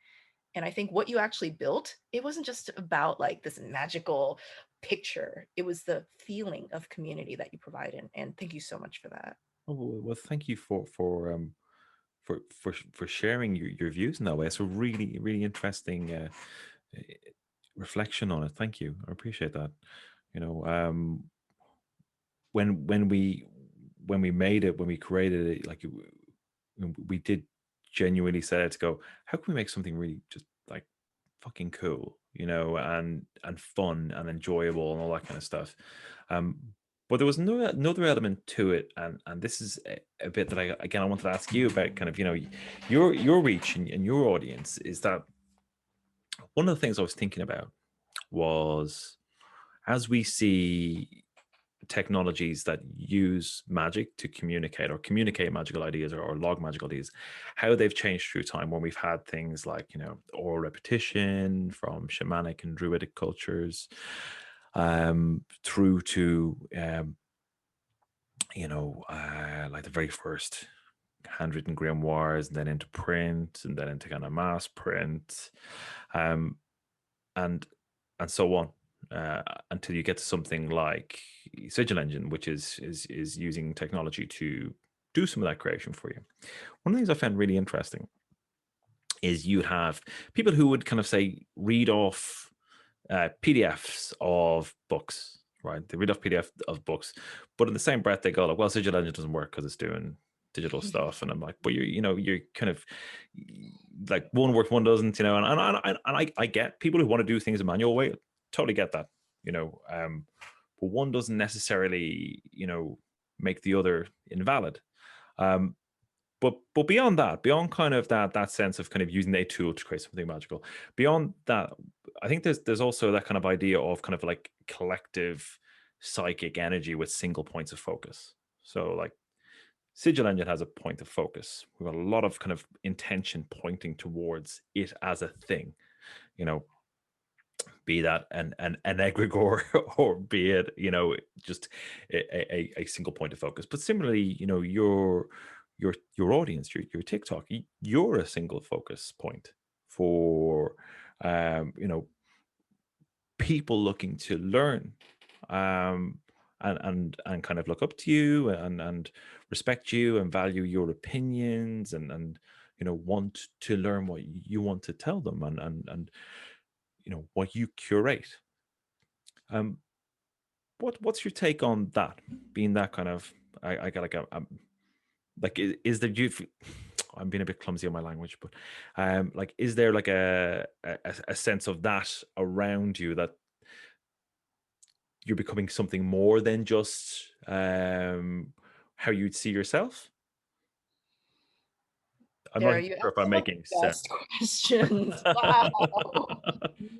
And I think what you actually built, it wasn't just about like this magical picture. It was the feeling of community that you provide. And thank you so much for that. well, thank you for sharing your views in that way. It's a really interesting eh, reflection on it. Thank you. I appreciate that. You know, when when we when we made it, when we created it, like we did genuinely set out to go, how can we make something really just like fucking cool, you know, and fun and enjoyable and all that kind of stuff. Um, but there was another element to it, and this is a bit that I wanted to ask you about, kind of, you know, your reach and your audience. Is that one of the things I was thinking about was, as we see technologies that use magic to communicate or communicate magical ideas, or log magical ideas, how they've changed through time, when we've had things like, you know, oral repetition from shamanic and druidic cultures, through to like the very first handwritten grimoires, and then into print, and then into kind of mass print, um, and and so on, until you get to something like Sigil Engine, which is using technology to do some of that creation for you. One of the things I found really interesting is you have people who would kind of say read off PDFs of books, right? They read off PDF of books, but in the same breath they go like, "Well, Sigil Engine doesn't work because it's doing digital stuff," and I'm like, "But you're kind of like, one works, one doesn't," you know. And I get people who want to do things a manual way, totally get that, you know. But one doesn't necessarily, you know, make the other invalid. Um, but beyond that, beyond kind of that sense of kind of using a tool to create something magical, beyond that, I think there's also that kind of idea of kind of like collective psychic energy with single points of focus. So like Sigil Engine has a point of focus. We've got a lot of kind of intention pointing towards it as a thing, you know, be that an egregore, or be it, you know, just a single point of focus. But similarly, you know, your audience, your TikTok, you're a single focus point for you know, people looking to learn, um and kind of look up to you, and respect you and value your opinions, and you know, want to learn what you want to tell them, and what you curate. Um, what's your take on that? Being that kind of, I got like, is there you? I'm being a bit clumsy on my language, but like, is there like a sense of that around you, that you're becoming something more than just how you'd see yourself? I'm not There, even you sure if asked I'm some of making the sense. best questions. Wow.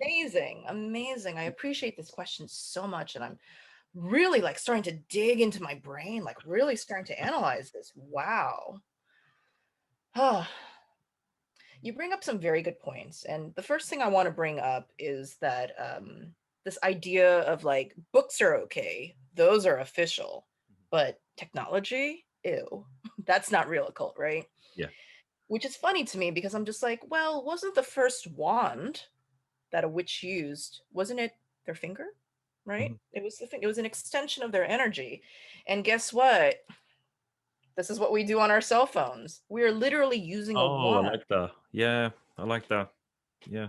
Amazing. Amazing. I appreciate this question so much. And I'm really like starting to dig into my brain, like really starting to analyze this. Wow. You bring up some very good points. And the first thing I want to bring up is that this idea of like books are okay, those are official, but technology, ew, that's not real occult, right? Yeah. Which is funny to me because I'm just like, well, wasn't the first wand that a witch used, wasn't it their finger? Right? Mhm. It was the thing, it was an extension of their energy. And guess what? This is what we do on our cell phones. We are literally using a Oh, I wand. like that. Yeah, I like that. Yeah.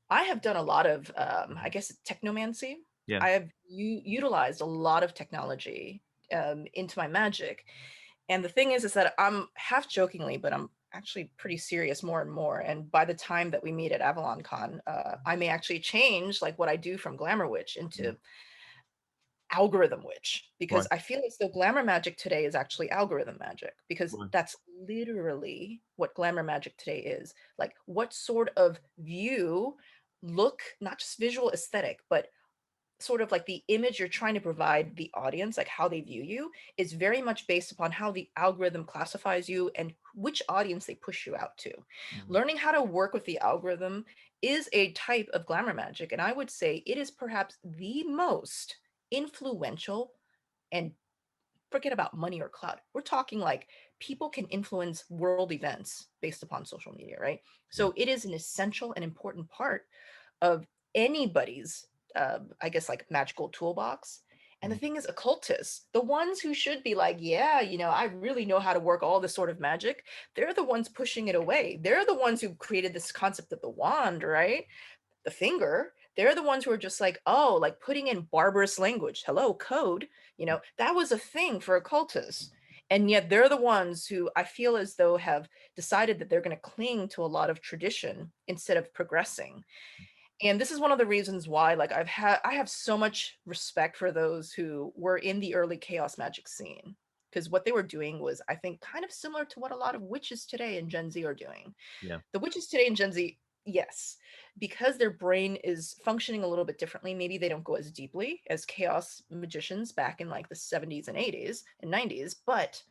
I have done a lot of, I Mhm. guess, technomancy. Yeah. I have utilized a lot of technology into my magic. And the thing is that I'm half jokingly, but I'm actually pretty serious more and more. And by the time that we meet at AvalonCon, I may actually change like what I do from Glamour Witch Mhm. into algorithm witch, because Right. I feel as though glamour magic today is actually algorithm magic, because Right. that's literally what glamour magic today is. Like, what sort of view, look, not just visual aesthetic, but sort of like the image you're trying to provide the audience, like how they view you, is very much based upon how the algorithm classifies you and which audience they push you out to. Mhm. Learning how to work with the algorithm is a type of glamour magic, and I would say it is perhaps the most influential, and forget about money or clout. We're talking like people can influence world events based upon social media, right? Yeah. So it is an essential and important part of anybody's, I guess, like magical toolbox. And the Mhm. thing is, occultists, the ones who should be like, yeah, I really know how to work all this sort of magic, they're the ones pushing it away. They're the ones who created this concept of the wand, right? The finger. They're the ones who are just like, oh, like putting in barbarous language. Hello, code. That was a thing for occultists. And yet they're the ones who I feel as though have decided that they're going to cling to a lot of tradition instead of progressing. And this is one of the reasons why, like, I have so much respect for those who were in the early chaos magic scene, because what they were doing was, I think, kind of similar to what a lot of witches today in Gen Z are doing. Yeah. The witches today in Gen Z, yes, because their brain is functioning a little bit differently, maybe they don't go as deeply as chaos magicians back in like the 70s and 80s and 90s, but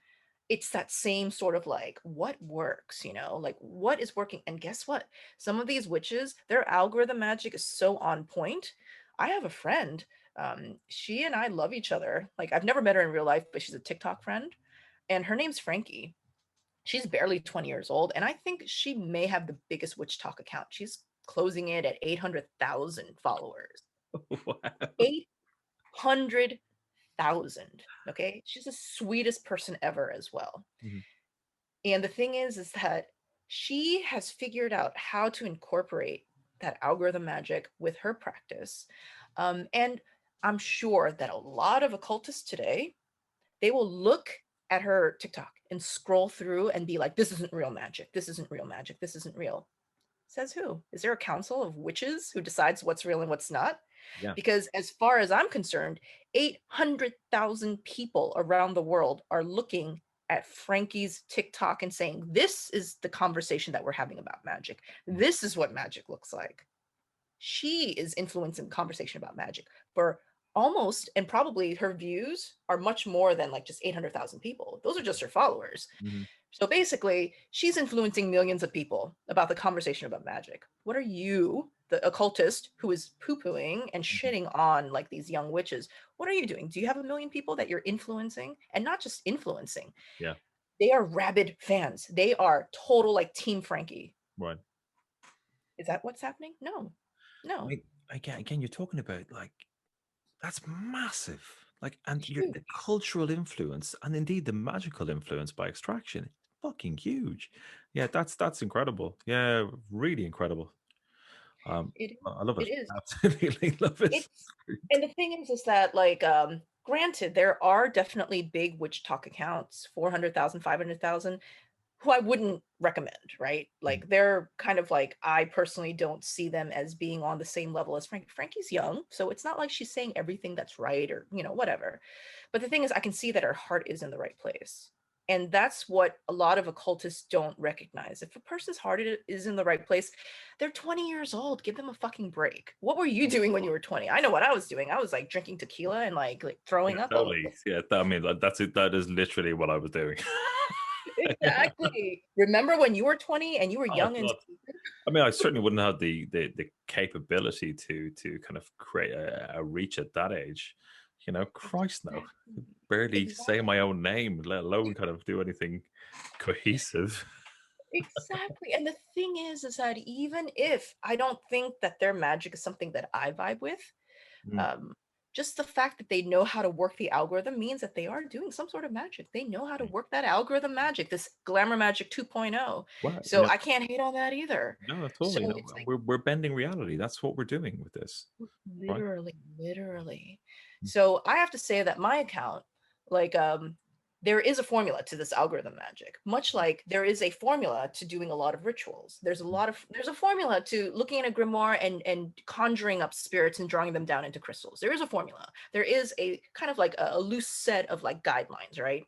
it's that same sort of like, what works, like what is working. And guess what? Some of these witches, their algorithm magic is so on point. I have a friend. She and I love each other. Like, I've never met her in real life, but she's a TikTok friend. And her name's Frankie. She's barely 20 years old. And I think she may have the biggest witch talk account. She's closing it at 800,000 followers. Wow. 800,000. Okay. She's the sweetest person ever as well. Mhm. And the thing is that she has figured out how to incorporate that algorithm magic with her practice. And I'm sure that a lot of occultists today, they will look at her TikTok and scroll through and be like, this isn't real magic. This isn't real magic. This isn't real. Says who? Is there a council of witches who decides what's real and what's not? Yeah. Because as far as I'm concerned, 800,000 people around the world are looking at Frankie's TikTok and saying, this is the conversation that we're having about magic. This is what magic looks like. She is influencing the conversation about magic for almost, and probably her views are much more than like just 800,000 people. Those are just her followers. Mhm. So basically, she's influencing millions of people about the conversation about magic. What are you, the occultist who is poo-pooing and Mhm. shitting on like these young witches? What are you doing? Do you have a million people that you're influencing? And not just influencing, Yeah. they are rabid fans. They are total like Team Frankie. Right. Is that what's happening? No, I no. mean, again, you're talking about like, that's massive. Like, and the Huge. cultural influence, and indeed the magical influence by extraction, is fucking huge. Yeah, that's incredible. Yeah, really incredible. It I love it it. is. Absolutely love it. It's and the thing is that like granted there are definitely big witch talk accounts, 400,000, 500,000, who I wouldn't recommend, right? Like they're kind of like I personally don't see them as being on the same level as Frankie. Frankie's young, so it's not like she's saying everything that's right or, whatever. But the thing is I can see that her heart is in the right place. And that's what a lot of occultists don't recognize. If a person's heart is in the right place, they're 20 years old. Give them a fucking break. What were you doing when you were 20? I know what I was doing. I was like drinking tequila and like Yeah, throwing up all over totally. the Yeah, I mean that's it. That is literally what I was doing. Exactly. Remember when you were 20 and you were Oh young and God. I mean, I certainly wouldn't have the capability to kind of create a reach at that age. Christ no. Barely say Exactly. my own name, let alone kind of do anything cohesive. Exactly. And the thing is that even if I don't think that their magic is something that I vibe with, Mm, um, just the fact that they know how to work the algorithm means that they are doing some sort of magic. They know how to yeah. work that algorithm magic, this glamour magic 2.0. Well, So I can't hate on that either. no, totally. So it's like We're bending reality. That's what we're doing with this, right? literally. So I have to say that my account, like, there is a formula to this algorithm magic, much like there is a formula to doing a lot of rituals. There's a formula to looking at a grimoire and conjuring up spirits and drawing them down into crystals. There is a formula. There is a kind of like a loose set of like guidelines, right?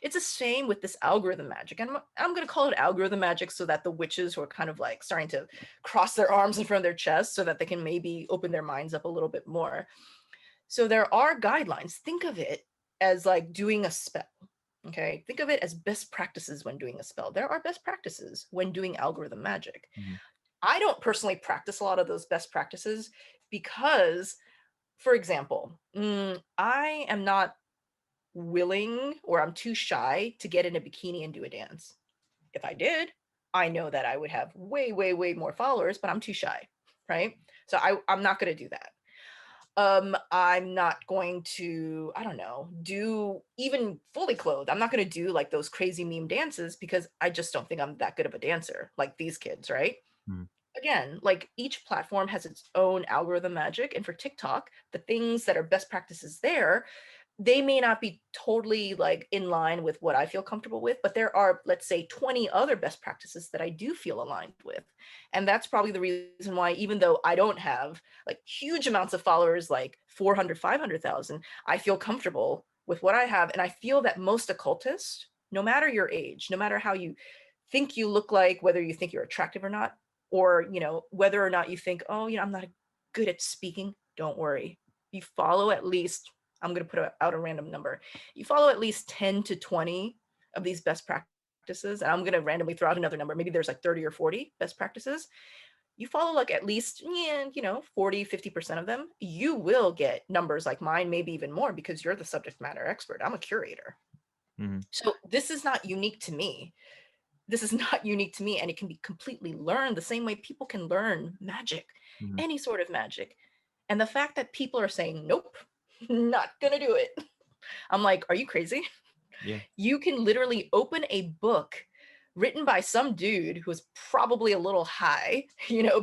It's the same with this algorithm magic. And I'm going to call it algorithm magic so that the witches who are kind of like starting to cross their arms in front of their chest so that they can maybe open their minds up a little bit more. So there are guidelines. Think of it as like doing a spell. Okay. Think of it as best practices when doing a spell. There are best practices when doing algorithm magic. Mhm. I don't personally practice a lot of those best practices because, for example, I am not willing or I'm too shy to get in a bikini and do a dance. If I did, I know that I would have way, way, way more followers, but I'm too shy, right? So I'm not going to do that. I'm not going to, I don't know, do even fully clothed. I'm not going to do like those crazy meme dances because I just don't think I'm that good of a dancer like these kids, right? Mhm. Again, like each platform has its own algorithm magic. And for TikTok, the things that are best practices there, they may not be totally like in line with what I feel comfortable with, but there are, let's say, 20 other best practices that I do feel aligned with. And that's probably the reason why, even though I don't have like huge amounts of followers, like 400, 500,000, I feel comfortable with what I have. And I feel that most occultists, no matter your age, no matter how you think you look like, whether you think you're attractive or not, or, whether or not you think, oh, I'm not good at speaking, don't worry. You follow at least, I'm going to put out a random number. You follow at least 10 to 20 of these best practices. And I'm going to randomly throw out another number. Maybe there's like 30 or 40 best practices. You follow like at least, 40, 50% of them. You will get numbers like mine, maybe even more because you're the subject matter expert. I'm a curator. Mhm. So this is not unique to me. This is not unique to me, and it can be completely learned the same way people can learn magic, Mhm. any sort of magic. And the fact that people are saying, nope, not gonna do it. I'm like, are you crazy? Yeah. You can literally open a book written by some dude who was probably a little high,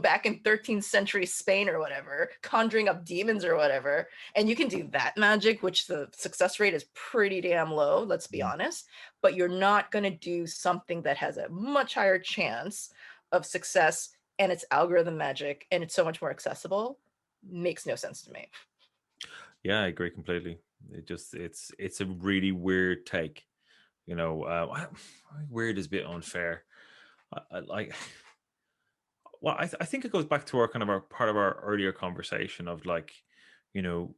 back in 13th century Spain or whatever, conjuring up demons or whatever. And you can do that magic, which the success rate is pretty damn low, let's be Mhm. honest. But you're not going to do something that has a much higher chance of success and it's algorithm magic and it's so much more accessible. Makes no sense to me. Yeah, I agree completely. It's a really weird take. Weird is a bit unfair. Like, well, I think it goes back to our kind of our part of our earlier conversation of like, you know,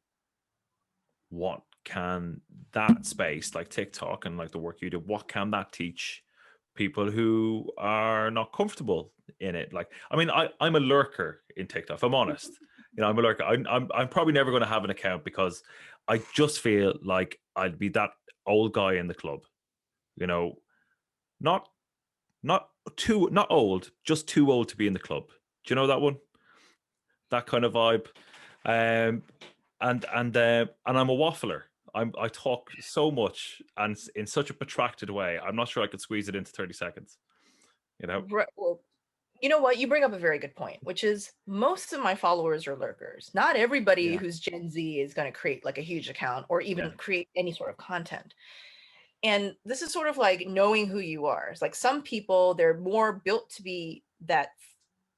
what can that space like TikTok and like the work you do, what can that teach people who are not comfortable in it? Like, I mean, I'm a lurker in TikTok. If I'm honest, I'm a lurker. I'm probably never going to have an account because I just feel like I'd be that old guy in the club. You know, not not old, just too old to be in the club. Do you know that one? That kind of vibe. Um, and I'm a waffler. I talk so much and in such a protracted way. I'm not sure I could squeeze it into 30 seconds. You know. Right. Well, You know what? You bring up a very good point, which is most of my followers are lurkers. Not everybody Yeah, who's Gen Z is going to create like a huge account or even yeah, create any sort of content. And this is sort of like knowing who you are. It's like some people, they're more built to be that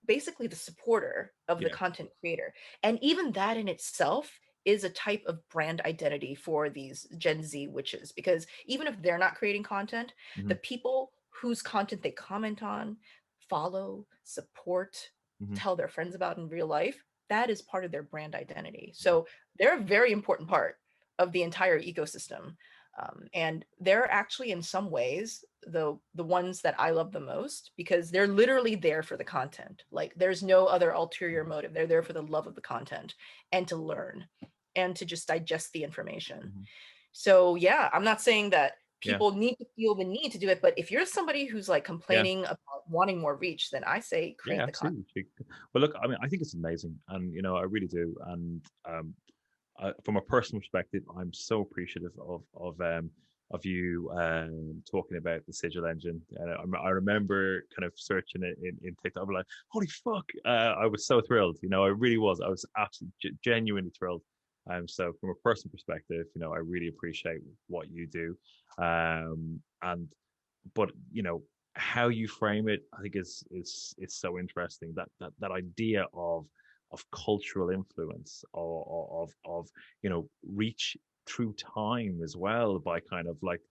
basically the supporter of the yeah. content creator. And even that in itself is a type of brand identity for these Gen Z witches, because even if they're not creating content, Hmm. the people whose content they comment on, follow, support, Hmm. tell their friends about in real life, that is part of their brand identity. Yeah, So they're a very important part of the entire ecosystem. And they're actually in some ways the ones that I love the most, because they're literally there for the content. Like there's no other ulterior motive. They're there for the love of the content and to learn and to just digest the information. hmm, So yeah, I'm not saying that yeah, people need to feel the need to do it, but if you're somebody who's like yeah. complaining about wanting more reach, then I say Yeah, create the content. absolutely. Well, look, I mean, I think it's amazing, and I really do. And from a personal perspective, I'm so appreciative of you talking about the Sigil engine. I remember kind of searching it in TikTok. I'm like, holy fuck! I was so thrilled. I really was. I was absolutely genuinely thrilled. So from a personal perspective, I really appreciate what you do. And but how you frame it, I think is so interesting. That idea of cultural influence, of reach through time as well, by kind of like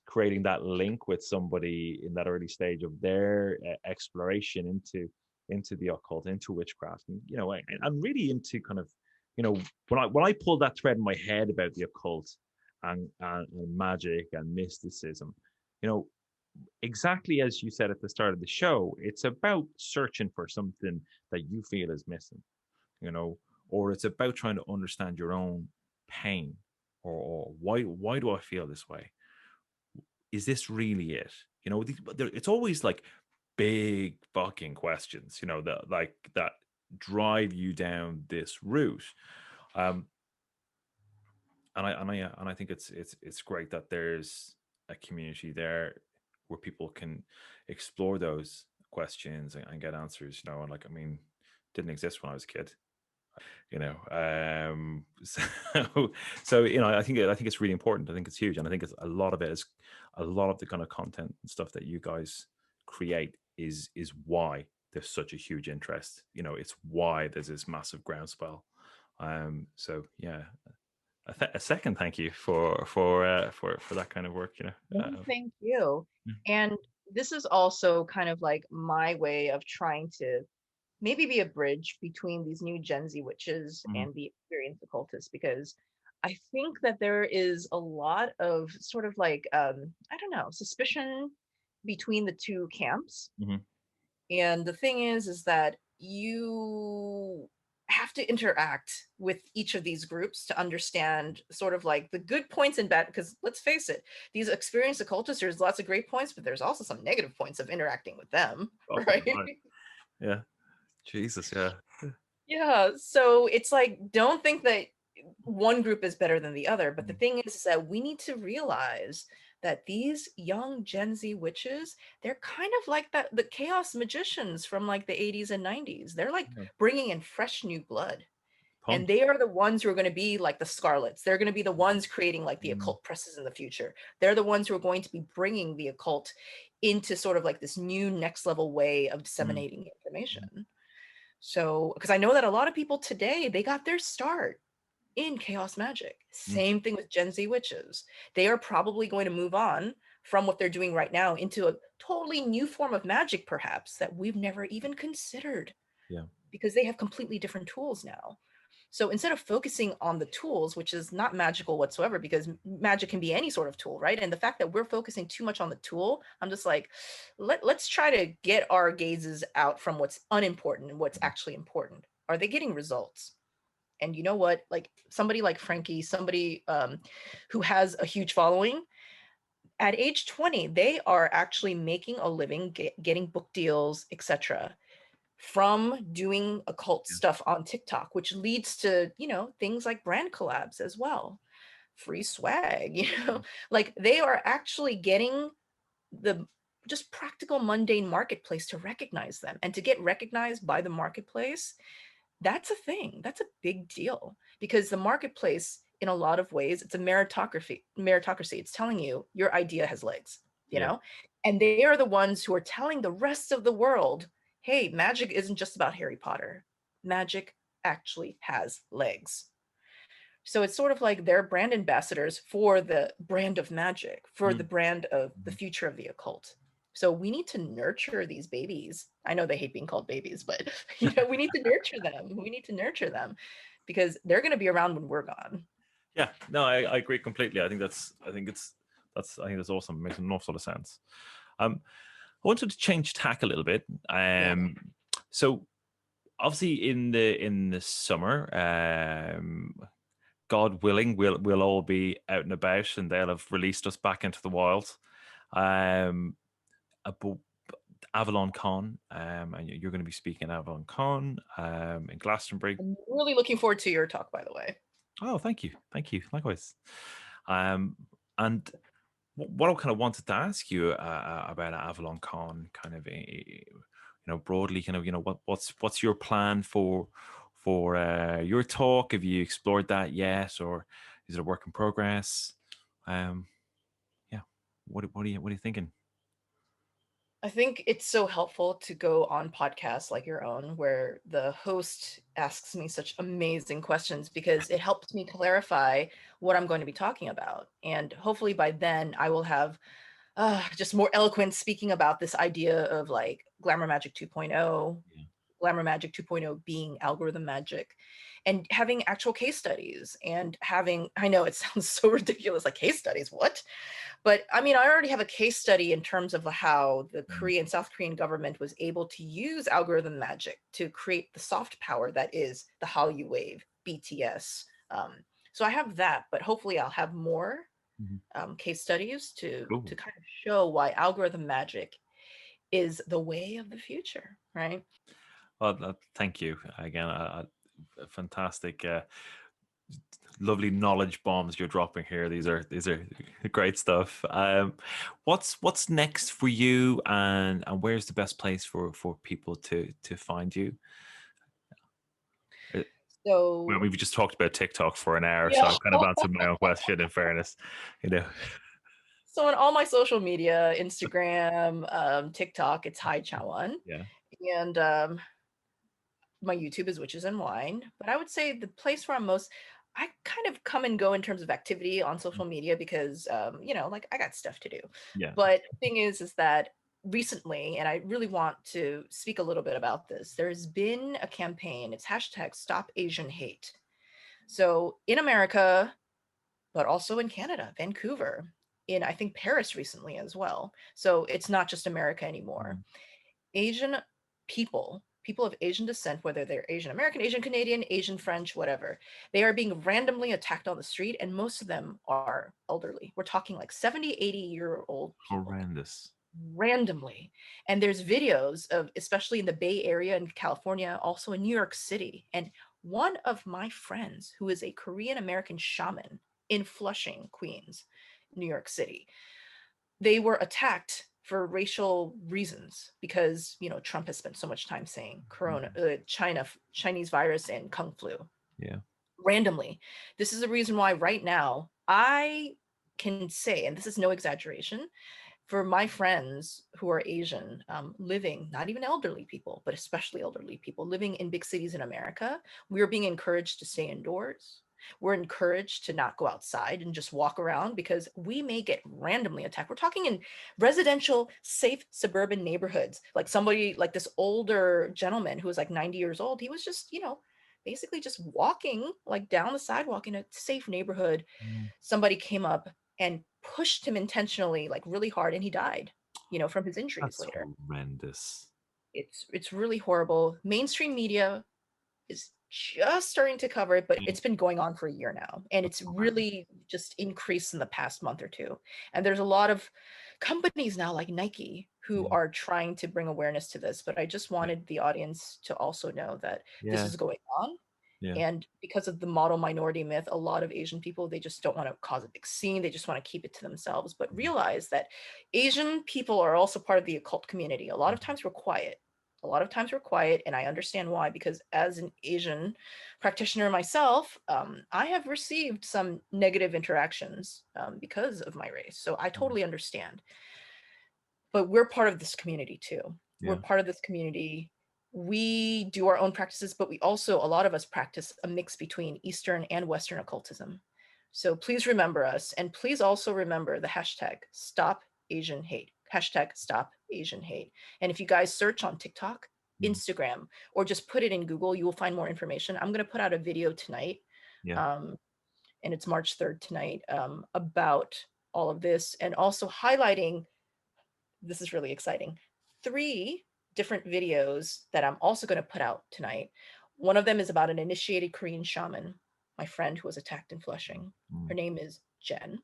creating that link with somebody in that early stage of their exploration into the occult, into witchcraft, and and really into kind of when I pulled that thread in my head about the occult and magic and mysticism, you know exactly as you said at the start of the show, it's about searching for something that you feel is missing, you know, or it's about trying to understand your own pain, or why do I feel this way? Is this really it? It's always like big fucking questions, that like that drive you down this route. Um, and I think it's great that there's a community there where people can explore those questions and get answers. And like, I mean, didn't exist when I was a kid. So I think it's really important. I think it's huge, and I think it's a lot of it is a lot of the kind of content and stuff that you guys create is why there's such a huge interest. It's why there's this massive groundswell. So yeah, a second thank you for that kind of work. No, thank you. And this is also kind of like my way of trying to maybe be a bridge between these new Gen Z witches Mhm, and the experienced occultists, because I think that there is a lot of sort of like I don't know, suspicion between the two camps. mhm, And the thing is that you have to interact with each of these groups to understand sort of like the good points and bad, because let's face it, these experienced occultists, there's lots of great points, but there's also some negative points of interacting with them, fucking right? right. Yeah, Jesus, yeah. Yeah, so it's like, don't think that one group is better than the other, but the Mhm, thing is that we need to realize that these young Gen Z witches, they're kind of like that the chaos magicians from like the 80s and 90s. They're like yeah. bringing in fresh new blood. And Pumped. they are the ones who are going to be like the Scarlets. They're going to be the ones creating like the Mm, occult presses in the future. They're the ones who are going to be bringing the occult into sort of like this new next level way of mm, disseminating information. mm, So, because I know that a lot of people today, they got their start in chaos magic. mm, Same thing with Gen Z witches. They are probably going to move on from what they're doing right now into a totally new form of magic, perhaps, that we've never even considered, yeah. because they have completely different tools now. So instead of focusing on the tools, which is not magical whatsoever, because magic can be any sort of tool, right? And the fact that we're focusing too much on the tool, I'm just like, let's try to get our gazes out from what's unimportant and what's Mm, actually important. Are they getting results? And you know what? Like somebody like Frankie, somebody who has a huge following, at age 20, they are actually making a living, getting book deals, etc., from doing occult yeah. stuff on TikTok, which leads to, things like brand collabs as well, free swag, Mm, like they are actually getting the just practical, mundane marketplace to recognize them. And to get recognized by the marketplace, that's a thing. That's a big deal, because the marketplace, in a lot of ways, it's a meritocracy. It's telling you your idea has legs, you Yeah. know, and they are the ones who are telling the rest of the world, hey, magic isn't just about Harry Potter. Magic actually has legs. So it's sort of like they're brand ambassadors for the brand of magic, for the Mm. brand of the Mhm. future of the occult. So we need to nurture these babies. I know they hate being called babies, but we need to nurture them. We need to nurture them because they're going to be around when we're gone. Yeah, no, I agree completely. I think that's awesome. It makes an awful lot of sense. I wanted to change tack a little bit. Yeah. So obviously in the summer, God willing, we'll all be out and about, and they'll have released us back into the wild. Um, but AvalonCon, and you're going to be speaking at AvalonCon in Glastonbury. I'm really looking forward to your talk, by the way. Oh, thank you, likewise. And what I kind of wanted to ask you about AvalonCon, kind of, broadly, kind of, what's your plan for your talk? Have you explored that yet, or is it a work in progress? Yeah, what are you thinking? I think it's so helpful to go on podcasts like your own, where the host asks me such amazing questions, because it helps me clarify what I'm going to be talking about. And hopefully by then I will have just more eloquence speaking about this idea of like glamour magic 2.0, Yeah. glamour magic 2.0 being algorithm magic, and having actual case studies, and having, I know it sounds so ridiculous, like case studies, what? But I mean, I already have a case study in terms of how the Mm. Korean, South Korean government was able to use algorithm magic to create the soft power that is the Hallyu Wave, BTS. So I have that, but hopefully I'll have more Mhm. case studies to Cool. kind of show why algorithm magic is the way of the future, right? Well, thank you again. Fantastic, lovely knowledge bombs you're dropping here. These are great stuff. What's next for you, and where's the best place for people to find you? Uh, Well, So we've just talked about TikTok for an hour, so yeah. I've kind of answered my own question. In fairness, you know. So on all my social media, Instagram, TikTok, it's Hi Chaweon. Yeah. And my YouTube is Witches and Wine. But I would say the place where I'm most, I kind of come and go in terms of activity on social media, because like I got stuff to do. Yeah. But the thing is that recently, and I really want to speak a little bit about this, there's been a campaign. It's hashtag Stop Asian Hate. So in America, but also in Canada, Vancouver, in I think Paris recently as well. So it's not just America anymore. Mhm. Asian people of Asian descent, whether they're Asian American, Asian Canadian, Asian French, whatever, they are being randomly attacked on the street, and most of them are elderly. We're talking like 70, 80-year-old people Horrendous. randomly. And there's videos of, especially in the Bay Area in California, also in New York City. And one of my friends, who is a Korean American shaman in Flushing, Queens, New York City, they were attacked for racial reasons, because Trump has spent so much time saying corona, Chinese virus, and kung flu Yeah. randomly. This is the reason why right now I can say, and this is no exaggeration, for my friends who are Asian, living, not even elderly people, but especially elderly people living in big cities in America, we are being encouraged to stay indoors. We're encouraged to not go outside and just walk around, because we may get randomly attacked. We're talking in residential, safe suburban neighborhoods. Like somebody, like this older gentleman who was like 90 years old, he was just, basically just walking like down the sidewalk in a safe neighborhood. Mm. Somebody came up and pushed him intentionally, like really hard, and he died, from his injuries That's later. horrendous. It's really horrible. Mainstream media is just starting to cover it, but Yeah. it's been going on for a year now, and That's it's horrendous. really just increased in the past month or two. And there's a lot of companies now like Nike who Yeah. are trying to bring awareness to this, but I just Yeah. wanted the audience to also know that this Yeah. is going on, Yeah. And because of the model minority myth, a lot of Asian people, they just don't want to cause a big scene. They just want to keep it to themselves. But realize that Asian people are also part of the occult community. A lot of times we're quiet. A lot of times we're quiet, and I understand why, because as an Asian practitioner myself, I have received some negative interactions because of my race. So I totally understand. But we're part of this community too. We're Yeah. part of this community. We do our own practices, but we also, a lot of us practice a mix between Eastern and Western occultism. So please remember us. And please also remember the hashtag Stop Asian Hate. Hashtag Stop Asian Hate. And if you guys search on TikTok, Instagram, or just put it in Google, you will find more information. I'm going to put out a video tonight. Yeah. And it's March 3rd tonight, about all of this, and also highlighting, this is really exciting, 3 different videos that I'm also going to put out tonight. One of them is about an initiated Korean shaman, my friend who was attacked in Flushing. Her name is Jen.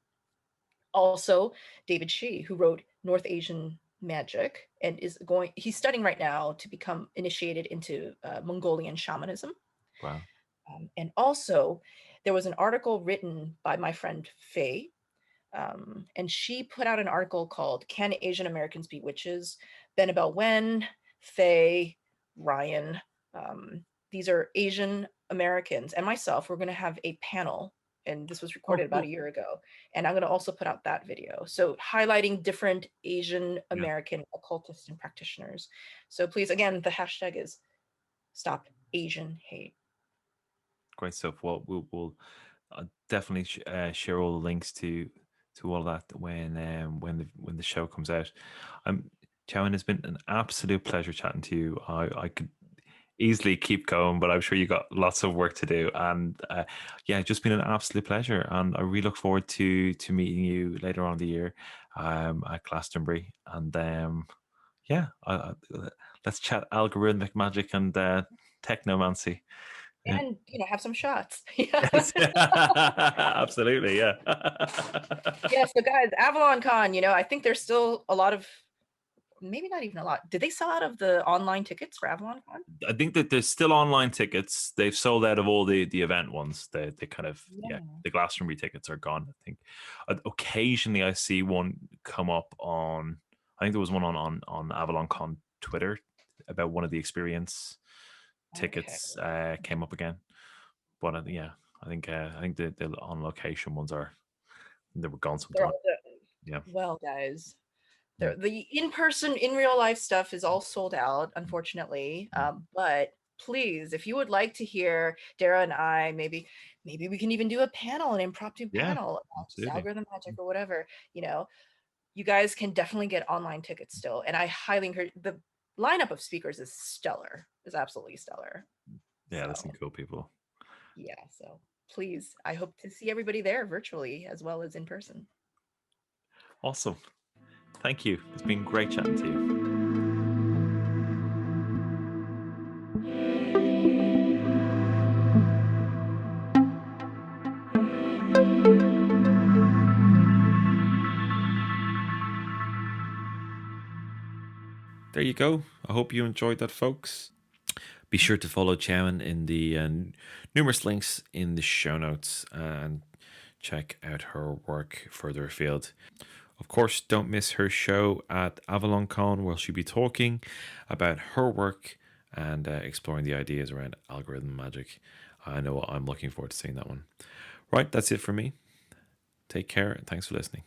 Also, David Shi, who wrote North Asian Magic and he's studying right now to become initiated into Mongolian shamanism. Wow. And also, there was an article written by my friend Faye, and she put out an article called "Can Asian Americans Be Witches?" Benabel Wen, Faye, Ryan. These are Asian Americans and myself. We're going to have a panel, and this was Oh, recorded about cool. a year ago. And I'm going to also put out that video. So highlighting different Asian Yeah. American occultists and practitioners. So please, again, the hashtag is Stop Asian Hate. Great stuff. Well, we'll definitely share all the links to all of that when the show comes out. Chaweon, it's been an absolute pleasure chatting to you. I could easily keep going, but I'm sure you got lots of work to do. And yeah, it's just been an absolute pleasure. And I really look forward to meeting you later on in the year at Glastonbury. And yeah, let's chat algorithmic magic and technomancy. Yeah. And, have some shots. Yeah. Yes. Absolutely. Yeah. Yeah, so guys, AvalonCon, I think there's still a lot of, maybe not even a lot. Did they sell out of the online tickets for AvalonCon? I think that there's still online tickets. They've sold out of all the event ones. They kind of Yeah. the Glastonbury tickets are gone. I think occasionally I see one come up on. I think there was one on AvalonCon Twitter about one of the experience Okay. tickets came up again. But yeah, I think the on location ones they were gone They're sometime. all Yeah. Well, guys, Yeah. the in-person, in real life stuff is all sold out, unfortunately. But please, if you would like to hear Dara and I, maybe we can even do a panel, an impromptu Yeah. panel about just Absolutely. algorithm magic or whatever. You guys can definitely get online tickets still, and I highly encourage. The lineup of speakers is stellar, is absolutely stellar. Yeah, there's So some cool people. yeah, so please, I hope to see everybody there virtually as well as in person. Awesome. Thank you. It's been great chatting to you. There you go. I hope you enjoyed that, folks. Be sure to follow Chaweon in the numerous links in the show notes and check out her work further afield. Of course, don't miss her show at AvalonCon, where she'll be talking about her work and exploring the ideas around algorithm magic. I know I'm looking forward to seeing that one. Right, that's it for me. Take care and thanks for listening.